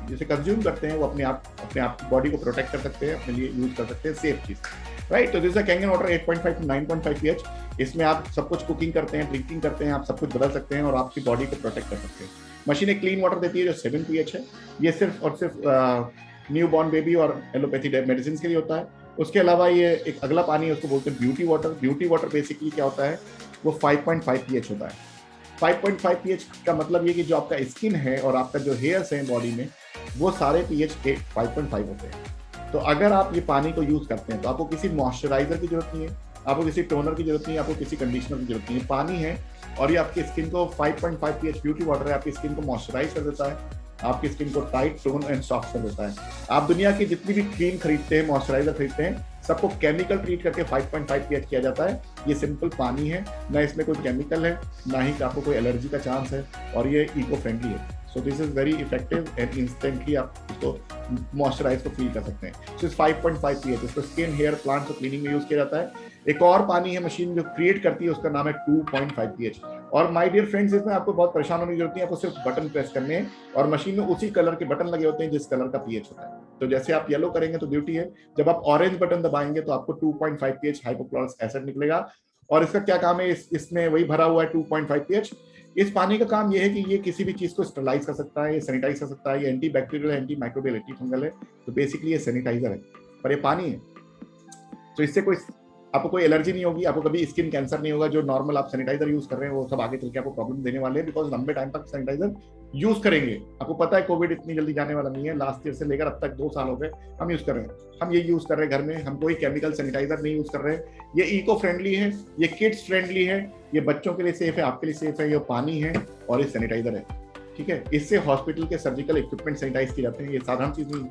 जिसे कंज्यूम करते हैं वो अपने आप बॉडी को प्रोटेक्ट कर सकते हैं, अपने लिए यूज कर सकते हैं, सेफ चीज, राइट। तो this is Kangen water 8.5 to 9.5 pH. इसमें आप सब कुछ कुकिंग करते हैं, ड्रिंकिंग करते हैं, आप सब कुछ बदल सकते हैं और आपकी बॉडी को प्रोटेक्ट कर सकते हैं। मशीन एक क्लीन वाटर देती है जो 7 पीएच है। ये सिर्फ और सिर्फ न्यू बॉर्न बेबी और एलोपैथी मेडिसिन के लिए होता है। उसके अलावा ये एक अगला पानी है, उसको बोलते हैं beauty water. Beauty water basically क्या होता है, वो 5.5 पीएच होता है। 5.5 पीएच का मतलब ये कि जो आपका स्किन है और आपका जो हेयर्स है बॉडी में, वो सारे पीएच 5.5 होते हैं। तो अगर आप ये पानी को यूज करते हैं तो आपको किसी मॉइस्चराइजर की जरूरत नहीं है, आपको किसी टोनर की जरूरत नहीं है, आपको किसी कंडीशनर की जरूरत नहीं है। पानी है और ये आपकी स्किन को 5.5 पीएच ब्यूटी वाटर है, आपकी स्किन को मॉइस्चराइज कर देता है, आपकी स्किन को टाइट, टोन एंड सॉफ्ट कर देता है। आप दुनिया की जितनी भी क्रीम खरीदते हैं, मॉइस्चराइजर खरीदते हैं, सबको केमिकल ट्रीट करके 5.5 पीएच किया जाता है। ये सिंपल पानी है, ना इसमें कोई केमिकल है, ना ही आपको कोई एलर्जी का चांस है, और ये इको फ्रेंडली है। सो this is very effective and instantly आप इसको मॉइस्चराइज को फील कर सकते हैं। सो इस 5.5 पीएच इसको स्किन, हेयर, प्लांट्स और क्लीनिंग में यूज किया जाता है। एक और पानी है मशीन जो क्रिएट करती है, उसका नाम है 2.5 पीएच। और माय डियर फ्रेंड्स, इसमें आपको बहुत परेशान होने की जरूरत नहीं है, आपको सिर्फ बटन प्रेस करने हैं और मशीन में उसी कलर के बटन लगे होते हैं जिस कलर का पीएच होता है। तो जैसे आप येलो करेंगे तो ब्यूटी है, जब आप ऑरेंज बटन दबाएंगे तो आपको 2.5 पीएच हाइपोक्लोरस एसिड निकलेगा। और इसका क्या काम है, इसमें वही भरा हुआ है 2.5 पीएच। इस पानी का काम यह है कि ये किसी भी चीज को स्टरलाइज कर सकता है, ये सैनिटाइज कर सकता है, ये anti bacterial, anti microbial, anti fungal है। तो बेसिकली ये सैनिटाइजर है, पर ये पानी है। तो इससे कोई आपको कोई एलर्जी नहीं होगी, आपको कभी स्किन कैंसर नहीं होगा। जो नॉर्मल आप सैनिटाइजर यूज कर रहे हैं वो सब आगे चल के आपको प्रॉब्लम देने वाले हैं, बिकॉज लंबे टाइम तक सैनिटाइजर यूज करेंगे। आपको पता है कोविड इतनी जल्दी जाने वाला नहीं है, लास्ट ईयर से लेकर अब तक 2 साल हो गए हम यूज कर रहे हैं। हम ये यूज कर रहे हैं घर में, हम कोई केमिकल सैनिटाइजर नहीं यूज कर रहे हैं। ये इको फ्रेंडली है, ये किड्स फ्रेंडली है, ये बच्चों के लिए सेफ है, आपके लिए सेफ है, ये पानी है और ये सैनिटाइजर है, ठीक है। इससे हॉस्पिटल के सर्जिकल इक्विपमेंट सैनिटाइज किए जाते हैं, ये साधारण चीज नहीं,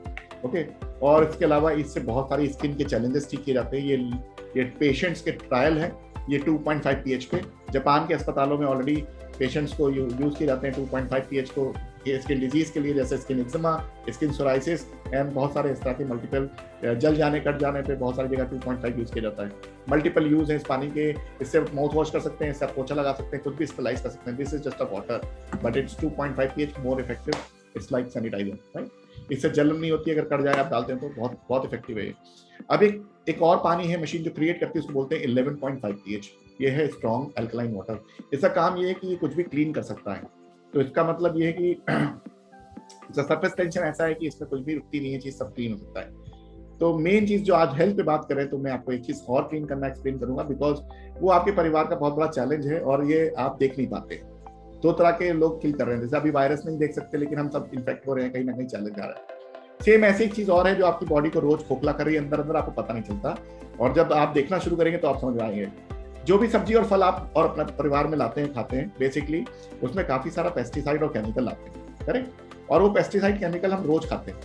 ओके। और इसके अलावा इससे बहुत सारी स्किन के चैलेंजेस ठीक किए जाते हैं। ये पेशेंट्स के ट्रायल है, ये 2.5 पीएच पे जापान के अस्पतालों में ऑलरेडी पेशेंट्स को यूज किए जाते हैं 2.5 पीएच को, ये स्किन डिजीज के लिए, जैसे skin eczema, skin psoriasis and बहुत सारे इस तरह के मल्टीपल जल जाने, कट जाने पे बहुत सारी जगह 2.5 यूज किया जाता है। मल्टीपल यूज है इस पानी के, इससे माउथ वॉश कर सकते हैं, इससे आप पोछा लगा सकते हैं, कुछ भी स्टरलाइज कर सकते हैं। This is just a water but it's 2.5 pH more effective, it's like sanitizer, right. इससे जलन नहीं होती है, अगर कट जाए आप डालते हैं तो बहुत बहुत इफेक्टिव है ये। अब एक और पानी है मशीन जो क्रिएट करती है, उसको बोलते हैं 11.5 पीएच। ये है स्ट्रॉन्ग अल्कलाइन वाटर। इसका काम ये है कि ये कुछ भी क्लीन कर सकता है। तो इसका मतलब ये है कि इसका सरफेस टेंशन ऐसा है कि इसमें कुछ भी रुकती नहीं है, चीज सब क्लीन हो सकता है। तो मेन चीज जो आज हेल्थ पे बात करें तो मैं आपको एक चीज और क्लीन करना एक्सप्लेन करूंगा, बिकॉज वो आपके परिवार का बहुत बड़ा चैलेंज है और ये आप देख नहीं पाते। दो तरह के लोग किल कर रहे हैं, जैसे अभी वायरस नहीं देख सकते लेकिन हम सब इन्फेक्ट हो रहे हैं, कहीं ना कहीं चैलेंज आ रहा है। सेम ऐसी एक चीज और है जो आपकी बॉडी को रोज खोखला कर रही है अंदर अंदर, आपको पता नहीं चलता, और जब आप देखना शुरू करेंगे तो आप समझ आएंगे। जो भी सब्जी और फल आप और अपने परिवार में लाते हैं खाते हैं, बेसिकली उसमें काफी सारा पेस्टिसाइड और केमिकल लाते हैं, करेक्ट। और वो पेस्टिसाइड केमिकल हम रोज खाते हैं,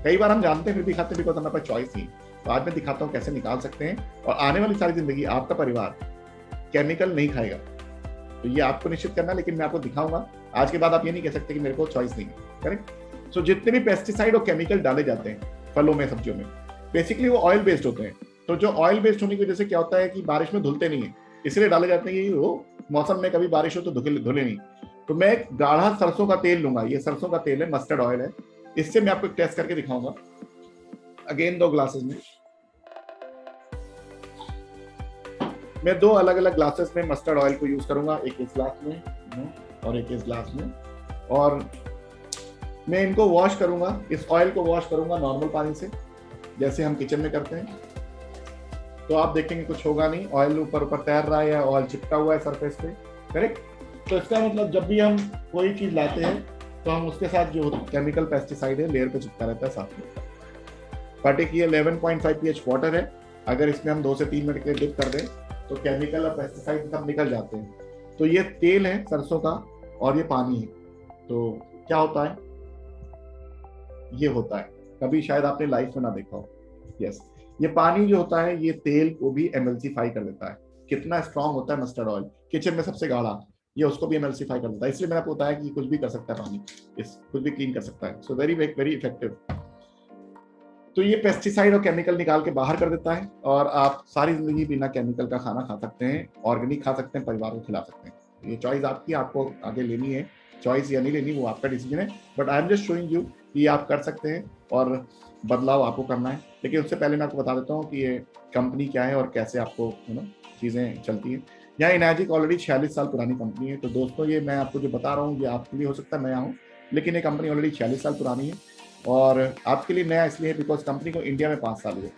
कई बार हम जानते हैं फिर भी खाते हैं, बिकॉज हमारे पास चॉइस नहीं। तो आज मैं दिखाता हूँ कैसे निकाल सकते हैं, और आने वाली सारी जिंदगी आपका परिवार केमिकल नहीं खाएगा। तो ये आपको निश्चित करना, लेकिन मैं आपको दिखाऊंगा। आज के बाद आप ये नहीं कह सकते कि मेरे को चॉइस नहीं है, करेक्ट। सो जितने भी पेस्टिसाइड और केमिकल डाले जाते हैं फलों में सब्जियों में, बेसिकली वो ऑयल बेस्ड होते हैं। तो जो ऑयल बेस्ड होने की वजह से क्या होता है कि बारिश में धुलते नहीं है, इसलिए डाले जाते हैं कि वो मौसम में कभी बारिश हो तो धुले नहीं। तो मैं गाढ़ा सरसों का तेल लूंगा, ये सरसों का तेल है, मस्टर्ड ऑयल है। इससे मैं आपको टेस्ट करके दिखाऊंगा। अगेन 2 ग्लासेस में मैं 2 अलग अलग ग्लासेस में मस्टर्ड ऑयल को यूज करूंगा, एक इस ग्लास में और एक इस ग्लास में। और मैं इनको वॉश करूंगा, इस ऑयल को वॉश करूंगा नॉर्मल पानी से, जैसे हम किचन में करते हैं। तो आप देखेंगे कुछ होगा नहीं, ऑयल ऊपर ऊपर तैर रहा है या ऑयल चिपका हुआ है सरफेस पे, करेक्ट। तो इसका मतलब जब भी हम कोई चीज लाते हैं तो हम उसके साथ जो केमिकल पेस्टिसाइड है लेयर पे चिपका रहता है साथ में। बट एक ये 11.5 pH वाटर है, अगर इसमें हम 2 से 3 मिनट के लिए डिप कर दें तो केमिकल और पेस्टिसाइड सब निकल जाते हैं। तो ये तेल है सरसों का और ये पानी है। तो क्या होता है, ये होता है, कभी शायद आपने लाइफ में ना देखा हो। यस, ये पानी जो होता है ये तेल को भी एमल्सीफाई कर देता है। कितना स्ट्रांग होता है मस्टर्ड ऑयल, किचन में सबसे गाढ़ा, ये उसको भी एमल्सीफाई कर देता है। इसलिए मैंने आपको बताया कि कुछ भी कर सकता है पानी, इस कुछ भी क्लीन कर सकता है। So very very effective. तो ये पेस्टिसाइड और केमिकल निकाल के बाहर कर देता है, और आप सारी जिंदगी बिना केमिकल का खाना खा सकते हैं, ऑर्गेनिक खा सकते हैं, परिवार को खिला सकते हैं। ये चॉइस आपकी, आपको आगे लेनी है चॉइस या नहीं लेनी, वो आपका डिसीजन है। But I am just showing you कि आप कर सकते हैं और बदलाव आपको करना है। लेकिन उससे पहले मैं आपको बता देता हूँ कि ये कंपनी क्या है और कैसे आपको चीज़ें चलती हैं। यहाँ इनर्जिक ऑलरेडी 46 साल पुरानी कंपनी है। तो दोस्तों ये मैं आपको जो बता रहा हूँ ये आपके लिए हो सकता है नया हो, लेकिन ये कंपनी ऑलरेडी 46 साल पुरानी है। और आपके लिए नया इसलिए है बिकॉज कंपनी को इंडिया में 5 साल हुए,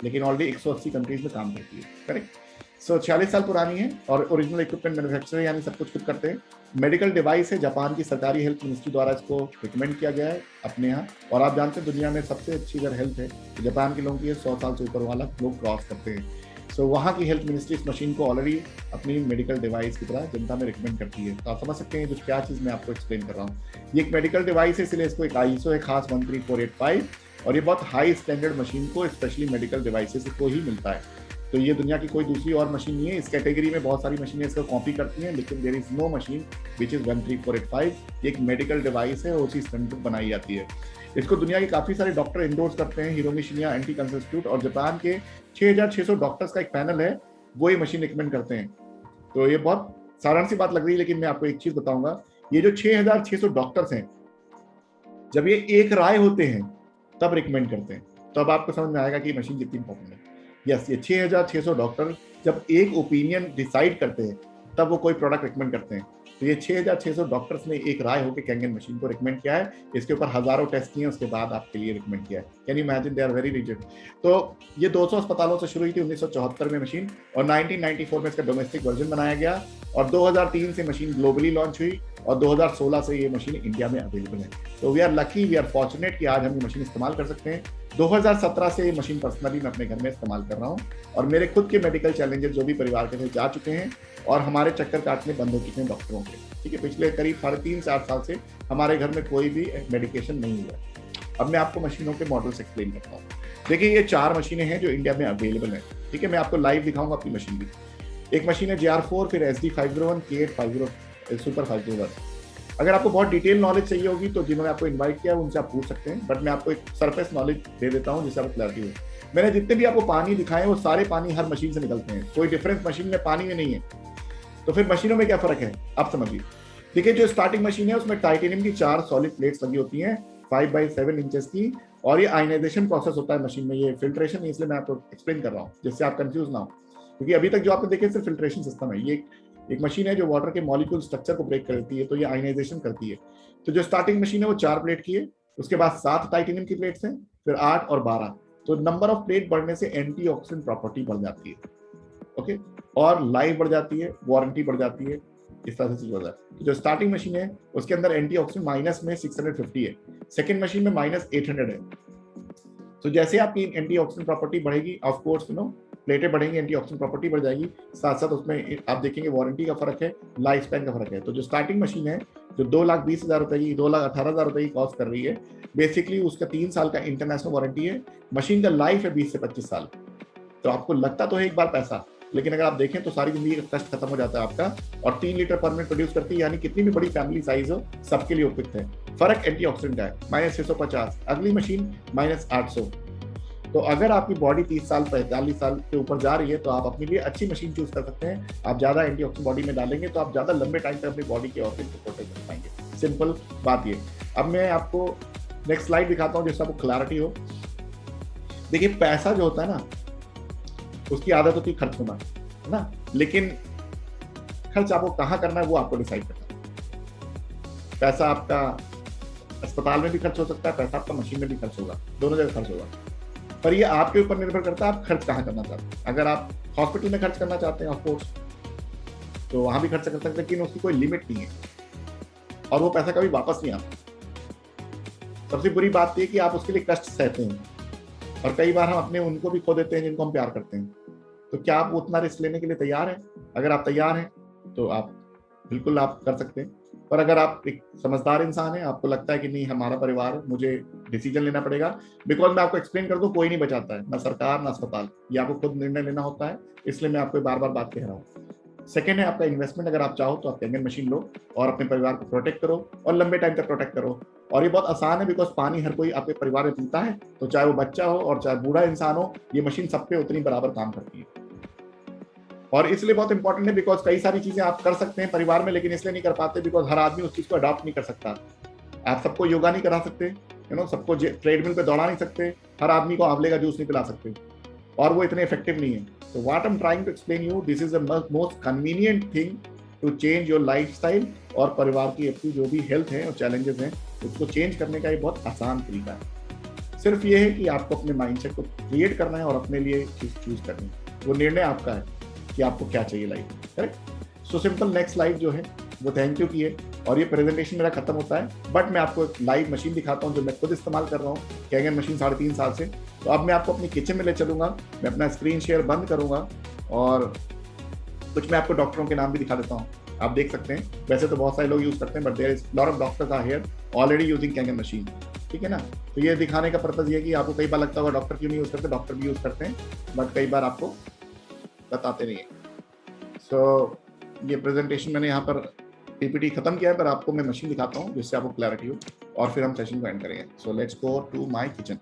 लेकिन ऑलरेडी 180 कंट्रीज में काम करती है, करेक्ट। सो 46 साल पुरानी है और ओरिजिनल इक्विपमेंट मैन्युफैक्चर यानी सब कुछ खुद करते हैं। मेडिकल डिवाइस है, जापान की सरकारी हेल्थ मिनिस्ट्री द्वारा इसको रिकमेंड किया गया है अपने यहाँ। और आप जानते हैं दुनिया में सबसे अच्छी अगर हेल्थ है तो जापान के लोगों की 100 साल से ऊपर वाला लोग क्रॉस करते हैं। सो वहाँ की हेल्थ मिनिस्ट्री इस मशीन को ऑलरेडी अपनी मेडिकल डिवाइस की तरह जनता में रिकमेंड करती है। तो आप समझ सकते हैं जो क्या चीज़ मैं आपको एक्सप्लेन कर रहा हूँ। ये एक मेडिकल डिवाइस है, इसलिए इसको एक ISO है खास 13485, और ये बहुत हाई स्टैंडर्ड मशीन को स्पेशली मेडिकल डिवाइसेस को ही मिलता है। तो ये दुनिया की कोई दूसरी और मशीन नहीं है। इस कैटेगरी में बहुत सारी मशीनें इसको कॉपी करती हैं, लेकिन there is no machine which is 13485। एक मेडिकल डिवाइस है, उसी स्टैंडर्ड बनाई जाती है। इसको दुनिया के काफी सारे डॉक्टर इंडोर्स करते हैं, Hiromi Shinya anti cancer institute और जापान के 6600 डॉक्टर्स का एक पैनल है, वो ये मशीन रिकमेंड करते हैं। तो ये बहुत साधारण सी बात लग रही है, लेकिन मैं आपको एक चीज बताऊंगा, ये जो 6600 डॉक्टर्स हैं जब ये एक राय होते हैं तब रिकमेंड करते हैं। तो अब आपको समझ में आएगा कि मशीन कितनी इंपॉर्टेंट है। यस, ये 6600 डॉक्टर जब एक ओपिनियन डिसाइड करते हैं तब वो कोई प्रोडक्ट रिकमेंड करते हैं। तो ये 6600 डॉक्टर्स ने एक राय होकर कैंगन मशीन को रिकमेंड किया है। इसके ऊपर हजारों टेस्ट किए, उसके बाद आपके लिए रिकमेंड किया है। Can you imagine, they are very rigid. तो ये 200 अस्पतालों से शुरू हुई थी 1974 में मशीन, और 1994 में इसका डोमेस्टिक वर्जन बनाया गया, और 2003 से मशीन ग्लोबली लॉन्च हुई, और 2016 से ये मशीन इंडिया में अवेलेबल है। तो we are lucky, we are fortunate कि आज हम ये मशीन इस्तेमाल कर सकते हैं। 2017 से ये मशीन पर्सनली मैं अपने घर में इस्तेमाल कर रहा हूँ, और मेरे खुद के मेडिकल चैलेंजेस जो भी परिवार के साथ जा चुके हैं, और हमारे चक्कर काटने बंद हो चुके हैं डॉक्टरों के, ठीक है। पिछले करीब 3.5 साल से हमारे घर में कोई भी मेडिकेशन नहीं हुआ। अब मैं आपको मशीनों के मॉडल्स एक्सप्लेन करता हूँ। देखिए ये 4 मशीनें हैं जो इंडिया में अवेलेबल हैं, ठीक है। मैं आपको लाइव दिखाऊंगा अपनी मशीन भी। एक मशीन है JR4, फिर SD501, K850 सुपर 501। अगर आपको बहुत डिटेल नॉलेज चाहिए होगी तो जिन्होंने आपको इन्वाइट किया उनसे आप पूछ सकते हैं, बट मैं आपको एक सरफेस नॉलेज दे देता हूँ जिससे आपको क्लैरिटी हो। मैंने जितने भी आपको पानी दिखाए वो सारे पानी हर मशीन से निकलते हैं, कोई डिफरेंस मशीन में पानी में नहीं है। तो फिर मशीनों में क्या फर्क है आप समझिए। देखिए जो स्टार्टिंग मशीन है उसमें टाइटेनियम की 4 सॉलिड प्लेट्स लगी होती हैं 5x7 इंचेस की, और ये आयनाइजेशन प्रोसेस होता है मशीन में। ये फिल्ट्रेशन, इसलिए मैं आपको एक्सप्लेन कर रहा हूँ जिससे आप कंफ्यूज ना हो। क्योंकि अभी तक जो आपने देखे सिर्फ फिल्ट्रेशन सिस्टम है। ये एक मशीन है जो वाटर के मॉलिक्यूल स्ट्रक्चर को ब्रेक करती है, तो ये आयनाइजेशन करती है। तो जो स्टार्टिंग मशीन है वो 4 प्लेट की है, उसके बाद 7 टाइटेनियम की प्लेट्स हैं, फिर 8 और 12। तो नंबर ऑफ प्लेट बढ़ने से एंटीऑक्सीडेंट प्रॉपर्टी बढ़ जाती है, ओके, और लाइफ बढ़ जाती है, वारंटी बढ़ जाती है, इस तरह से चीज होता है। तो जो स्टार्टिंग मशीन है उसके अंदर एंटीऑक्सीडेंट माइनस में 650 है, सेकंड मशीन में माइनस 800 है। तो जैसे आपकी एंटीऑक्सीडेंट प्रॉपर्टी बढ़ेगी, ऑफ कोर्स प्लेटें बढ़ेंगी, एंटीऑक्सीडेंट प्रॉपर्टी बढ़ जाएगी, साथ साथ उसमें आप देखेंगे वारंटी का फर्क है, लाइफ स्पैन का फर्क है। तो जो स्टार्टिंग मशीन है जो 2,20,000 रुपए की, 2,18,000 रुपए की कॉस्ट कर रही है, बेसिकली उसका 3 साल का इंटरनेशनल वारंटी है। मशीन का लाइफ है 20 से 25 साल। तो आपको लगता तो है एक बार पैसा, लेकिन अगर आप देखें तो सारी जिंदगी का कष्ट खत्म हो जाता है आपका। और 3 लीटर पर मिनट प्रोड्यूस करती है, यानी कितनी भी बड़ी फैमिली साइज हो सबके लिए उपयुक्त है। फर्क एंटीऑक्सीडेंट का है, -650, अगली मशीन -800। तो अगर आपकी बॉडी 30 साल 45 साल के ऊपर जा रही है तो आप अपने लिए अच्छी मशीन चूज कर सकते हैं। आप ज्यादा एंटीऑक्सीडेंट बॉडी में डालेंगे तो आप ज्यादा लंबे टाइम तक अपनी बॉडी के ऑर्गन को प्रोटेक्ट कर पाएंगे। सिंपल बात ये। अब मैं आपको नेक्स्ट स्लाइड दिखाता हूँ जिससे आपको क्लैरिटी हो। देखिए पैसा जो होता है ना, उसकी आदत होती है खर्च होना, है ना, लेकिन खर्च आपको कहाँ करना है वो आपको डिसाइड करना है। पैसा आपका अस्पताल में भी खर्च हो सकता है, पैसा आपका मशीन में भी खर्च होगा, दोनों जगह खर्च होगा, पर ये आपके ऊपर निर्भर करता है आप खर्च कहाँ करना चाहते हैं। अगर आप हॉस्पिटल में खर्च करना चाहते हैं ऑफ कोर्स तो वहां भी खर्च कर सकते हैं, लेकिन उसकी कोई लिमिट नहीं है और वो पैसा कभी वापस नहीं आता। सबसे बुरी बात यह कि आप उसके लिए कष्ट सहते हैं और कई बार हम अपने उनको भी खो देते हैं जिनको हम प्यार करते हैं। तो क्या आप उतना रिस्क लेने के लिए तैयार हैं? अगर आप तैयार हैं तो आप बिल्कुल आप कर सकते हैं, पर अगर आप एक समझदार इंसान हैं, आपको लगता है कि नहीं हमारा परिवार, मुझे डिसीजन लेना पड़ेगा, बिकॉज मैं आपको एक्सप्लेन कर दूं कोई नहीं बचाता है, ना सरकार ना अस्पताल, ये आपको खुद निर्णय लेना होता है, इसलिए मैं आपको बार बार बात कह रहा हूँ। सेकेंड है आपका इन्वेस्टमेंट। अगर आप चाहो तो आप कैंगन मशीन लो और अपने परिवार को प्रोटेक्ट करो और लंबे टाइम तक प्रोटेक्ट करो। और ये बहुत आसान है बिकॉज पानी हर कोई आपके परिवार में पीता है, तो चाहे वो बच्चा हो और चाहे बूढ़ा इंसान हो, ये मशीन सब पे उतनी बराबर काम करती है। और इसलिए बहुत इंपॉर्टेंट है बिकॉज कई सारी चीजें आप कर सकते हैं परिवार में, लेकिन इसलिए नहीं कर पाते बिकॉज हर आदमी उस चीज को अडॉप्ट नहीं कर सकता। आप सबको योगा नहीं करा सकते, सबको ट्रेडमिल पे दौड़ा नहीं सकते, हर आदमी को आंवले का जूस नहीं पिला सकते, और वो इतने इफेक्टिव नहीं है। तो what I am trying to explain you, this is the most convenient thing to change your lifestyle. और परिवार की अपनी जो भी हेल्थ है और चैलेंजेस हैं उसको चेंज करने का ये बहुत आसान तरीका है। सिर्फ ये है कि आपको अपने माइंडसेट को क्रिएट करना है और अपने लिए चीज चूज करनी है। वो निर्णय आपका है कि आपको क्या चाहिए life, correct. So simple next slide जो है वो थैंक यू की है और ये प्रेजेंटेशन मेरा खत्म होता है, बट मैं आपको एक लाइव मशीन दिखाता हूँ जो मैं खुद इस्तेमाल कर रहा हूँ, कैंगन मशीन 3.5 साल से। तो अब मैं आपको अपनी किचन में ले चलूंगा, मैं अपना स्क्रीन शेयर बंद करूंगा और कुछ मैं आपको डॉक्टरों के नाम भी दिखा देता हूँ, आप देख सकते हैं। वैसे तो बहुत सारे लोग यूज करते हैं, but there is lot of doctors are here already using Kangen machine, ठीक है ना। तो ये दिखाने का पर्पज ये है कि आपको कई बार लगता होगा डॉक्टर क्यों नहीं यूज करते, डॉक्टर भी यूज करते हैं, बट कई बार आपको बताते नहीं है। सो ये प्रेजेंटेशन मैंने यहाँ पर पीपीटी खत्म किया है, पर आपको मैं मशीन दिखाता हूँ जिससे आपको क्लैरिटी हो और फिर हम सेशन को एंड करेंगे। So let's go to my kitchen.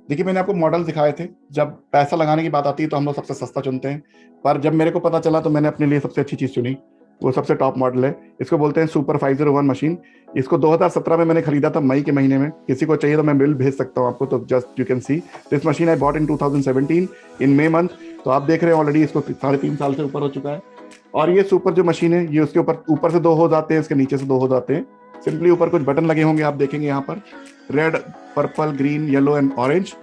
देखिए मैंने आपको मॉडल दिखाए थे, जब पैसा लगाने की बात आती है तो हम लोग सबसे सस्ता चुनते हैं, पर जब मेरे को पता चला तो मैंने अपने लिए सबसे अच्छी चीज चुनी, वो सबसे टॉप मॉडल है। इसको बोलते हैं सुपर 501 मशीन। इसको 2017 में मैंने खरीदा था मई के महीने में। किसी को चाहिए तो मैं बिल भेज सकता हूँ आपको, तो just you can see this machine I bought in 2017 in May month. तो आप देख रहे हैं ऑलरेडी इसको 3.5 साल से ऊपर हो चुका है। और ये सुपर जो मशीन है ये उसके ऊपर से 2 हो जाते हैं, इसके नीचे से 2 हो जाते हैं। सिंपली ऊपर कुछ बटन लगे होंगे, आप देखेंगे यहाँ पर red, purple, green, yellow and orange.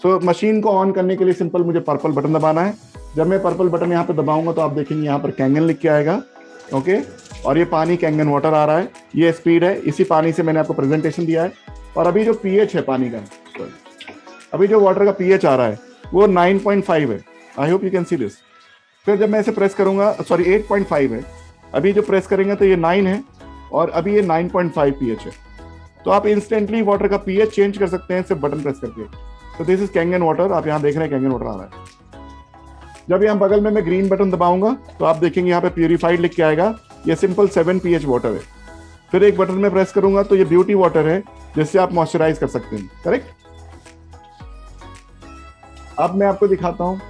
So machine को ऑन करने के लिए सिंपल मुझे पर्पल बटन दबाना है। जब मैं पर्पल बटन यहाँ पे दबाऊंगा तो आप देखेंगे यहाँ पर कैंगन लिख के आएगा, ओके। और ये पानी कैंगन वाटर आ रहा है, ये स्पीड है, इसी पानी से मैंने आपको प्रेजेंटेशन दिया है। और अभी जो पीएच है पानी का, अभी जो वाटर का पीएच आ रहा है वो 9.5 है। I hope you can see this. फिर जब मैं इसे प्रेस करूंगा, सॉरी 8.5 है, अभी जो प्रेस करेंगे तो ये 9 है और अभी ये 9.5 पीएच है। तो आप इंस्टेंटली वाटर का पीएच चेंज कर सकते हैं सिर्फ बटन प्रेस करके। तो दिस इज कैंगन वाटर, आप यहाँ देख रहे हैं कैंगन वाटर आ रहा है। जब यहाँ बगल में मैं ग्रीन बटन दबाऊंगा तो आप देखेंगे यहाँ पे प्यूरिफाइड लिख के आएगा, ये सिंपल 7 pH वाटर है। फिर एक बटन में प्रेस करूंगा तो ये ब्यूटी वाटर है जिससे आप मॉइस्चराइज कर सकते हैं, करेक्ट। अब मैं आपको दिखाता हूँ,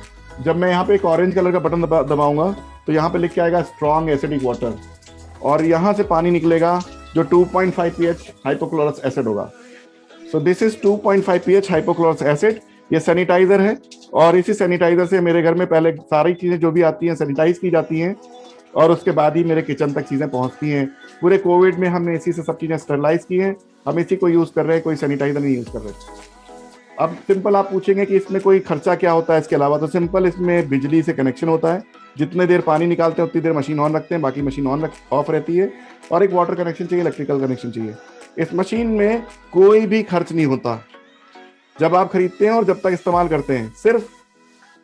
जब मैं यहाँ पे एक ऑरेंज कलर का बटन दबाऊंगा तो यहाँ पे लिख के आएगा स्ट्रॉन्ग एसिडिक वाटर, और यहाँ से पानी निकलेगा जो 2.5 pH हाइपोक्लोरस एसिड होगा। सो this is 2.5 pH hypochlorous acid. ये सैनिटाइजर है और इसी सैनिटाइजर से मेरे घर में पहले सारी चीजें जो भी आती हैं सैनिटाइज की जाती हैं और उसके बाद ही मेरे किचन तक चीजें पहुंचती हैं। पूरे कोविड में हमने इसी से सब चीजें स्टरलाइज की हैं, हम इसी को यूज कर रहे हैं, कोई सैनिटाइजर नहीं यूज कर रहे। अब सिंपल आप पूछेंगे कि इसमें कोई खर्चा क्या होता है इसके अलावा, तो सिंपल इसमें बिजली से कनेक्शन होता है, जितने देर पानी निकालते हैं उतनी देर मशीन ऑन रखते हैं, बाकी मशीन ऑफ रहती है, और एक वाटर कनेक्शन चाहिए, इलेक्ट्रिकल कनेक्शन चाहिए। इस मशीन में कोई भी खर्च नहीं होता जब आप खरीदते हैं और जब तक इस्तेमाल करते हैं। सिर्फ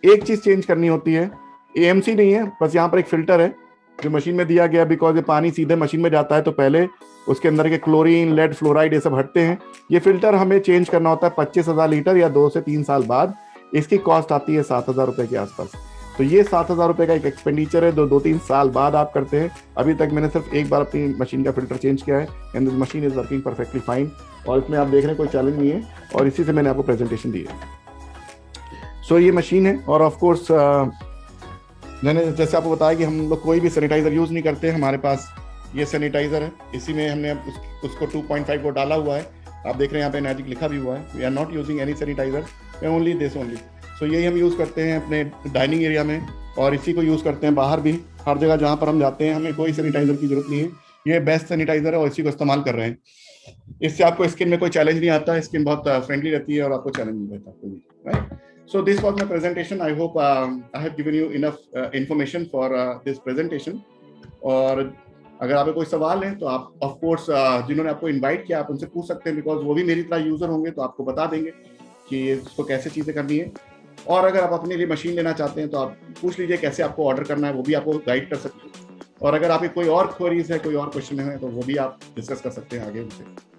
एक चीज चेंज करनी होती है, एएमसी नहीं है, बस यहाँ पर एक फिल्टर है जो मशीन में दिया गया, बिकॉज ये पानी सीधे मशीन में जाता है तो पहले उसके अंदर के क्लोरीन, लेड, फ्लोराइड ये सब हटते हैं। ये फिल्टर हमें चेंज करना होता है 25,000 लीटर या 2 से 3 साल बाद। इसकी कॉस्ट आती है 7,000 रुपए के आसपास। तो ये 7,000 रुपए का एक एक्सपेंडिचर है, 2-3 साल बाद आप करते हैं। अभी तक मैंने सिर्फ एक बार अपनी मशीन का फिल्टर चेंज किया है and this machine is working perfectly fine. और इसमें आप देख रहे हैं कोई चैलेंज नहीं है, और इसी से मैंने आपको प्रेजेंटेशन दी है। सो ये मशीन है, और ऑफकोर्स मैंने जैसे आपको बताया कि हम लोग कोई भी सैनिटाइजर यूज नहीं करते। हमारे पास ये सैनिटाइजर है, इसी में हमने उसको 2.5 को डाला हुआ है। आप देख रहे हैं यहाँ पे मैजिक लिखा भी हुआ है। We are not using any sanitiser, only this only. So यही हम यूज़ करते हैं अपने डाइनिंग एरिया में, और इसी को यूज़ करते हैं बाहर भी, हर जगह जहाँ पर हम जाते हैं। हमें कोई सैनिटाइजर की जरूरत नहीं है, ये बेस्ट सैनिटाइजर है और इसी को इस्तेमाल कर रहे हैं। इससे आपको स्किन में कोई चैलेंज नहीं आता, स्किन बहुत फ्रेंडली रहती है और आपको चैलेंज नहीं रहता कोई, right. So this was my presentation. I hope I have given you enough information for this presentation. और अगर आपके कोई सवाल है तो आप ऑफ कोर्स जिन्होंने आपको इनवाइट किया आप उनसे पूछ सकते हैं, बिकॉज वो भी मेरी तरह यूजर होंगे तो आपको बता देंगे कि इसको कैसे चीज़ें करनी है। और अगर आप अपने लिए मशीन लेना चाहते हैं तो आप पूछ लीजिए कैसे आपको ऑर्डर करना है, वो भी आपको गाइड कर सकते हैं। और अगर आपकी कोई और क्वेरीज है, कोई और क्वेश्चन है तो वो भी आप डिस्कस कर सकते हैं आगे उनसे।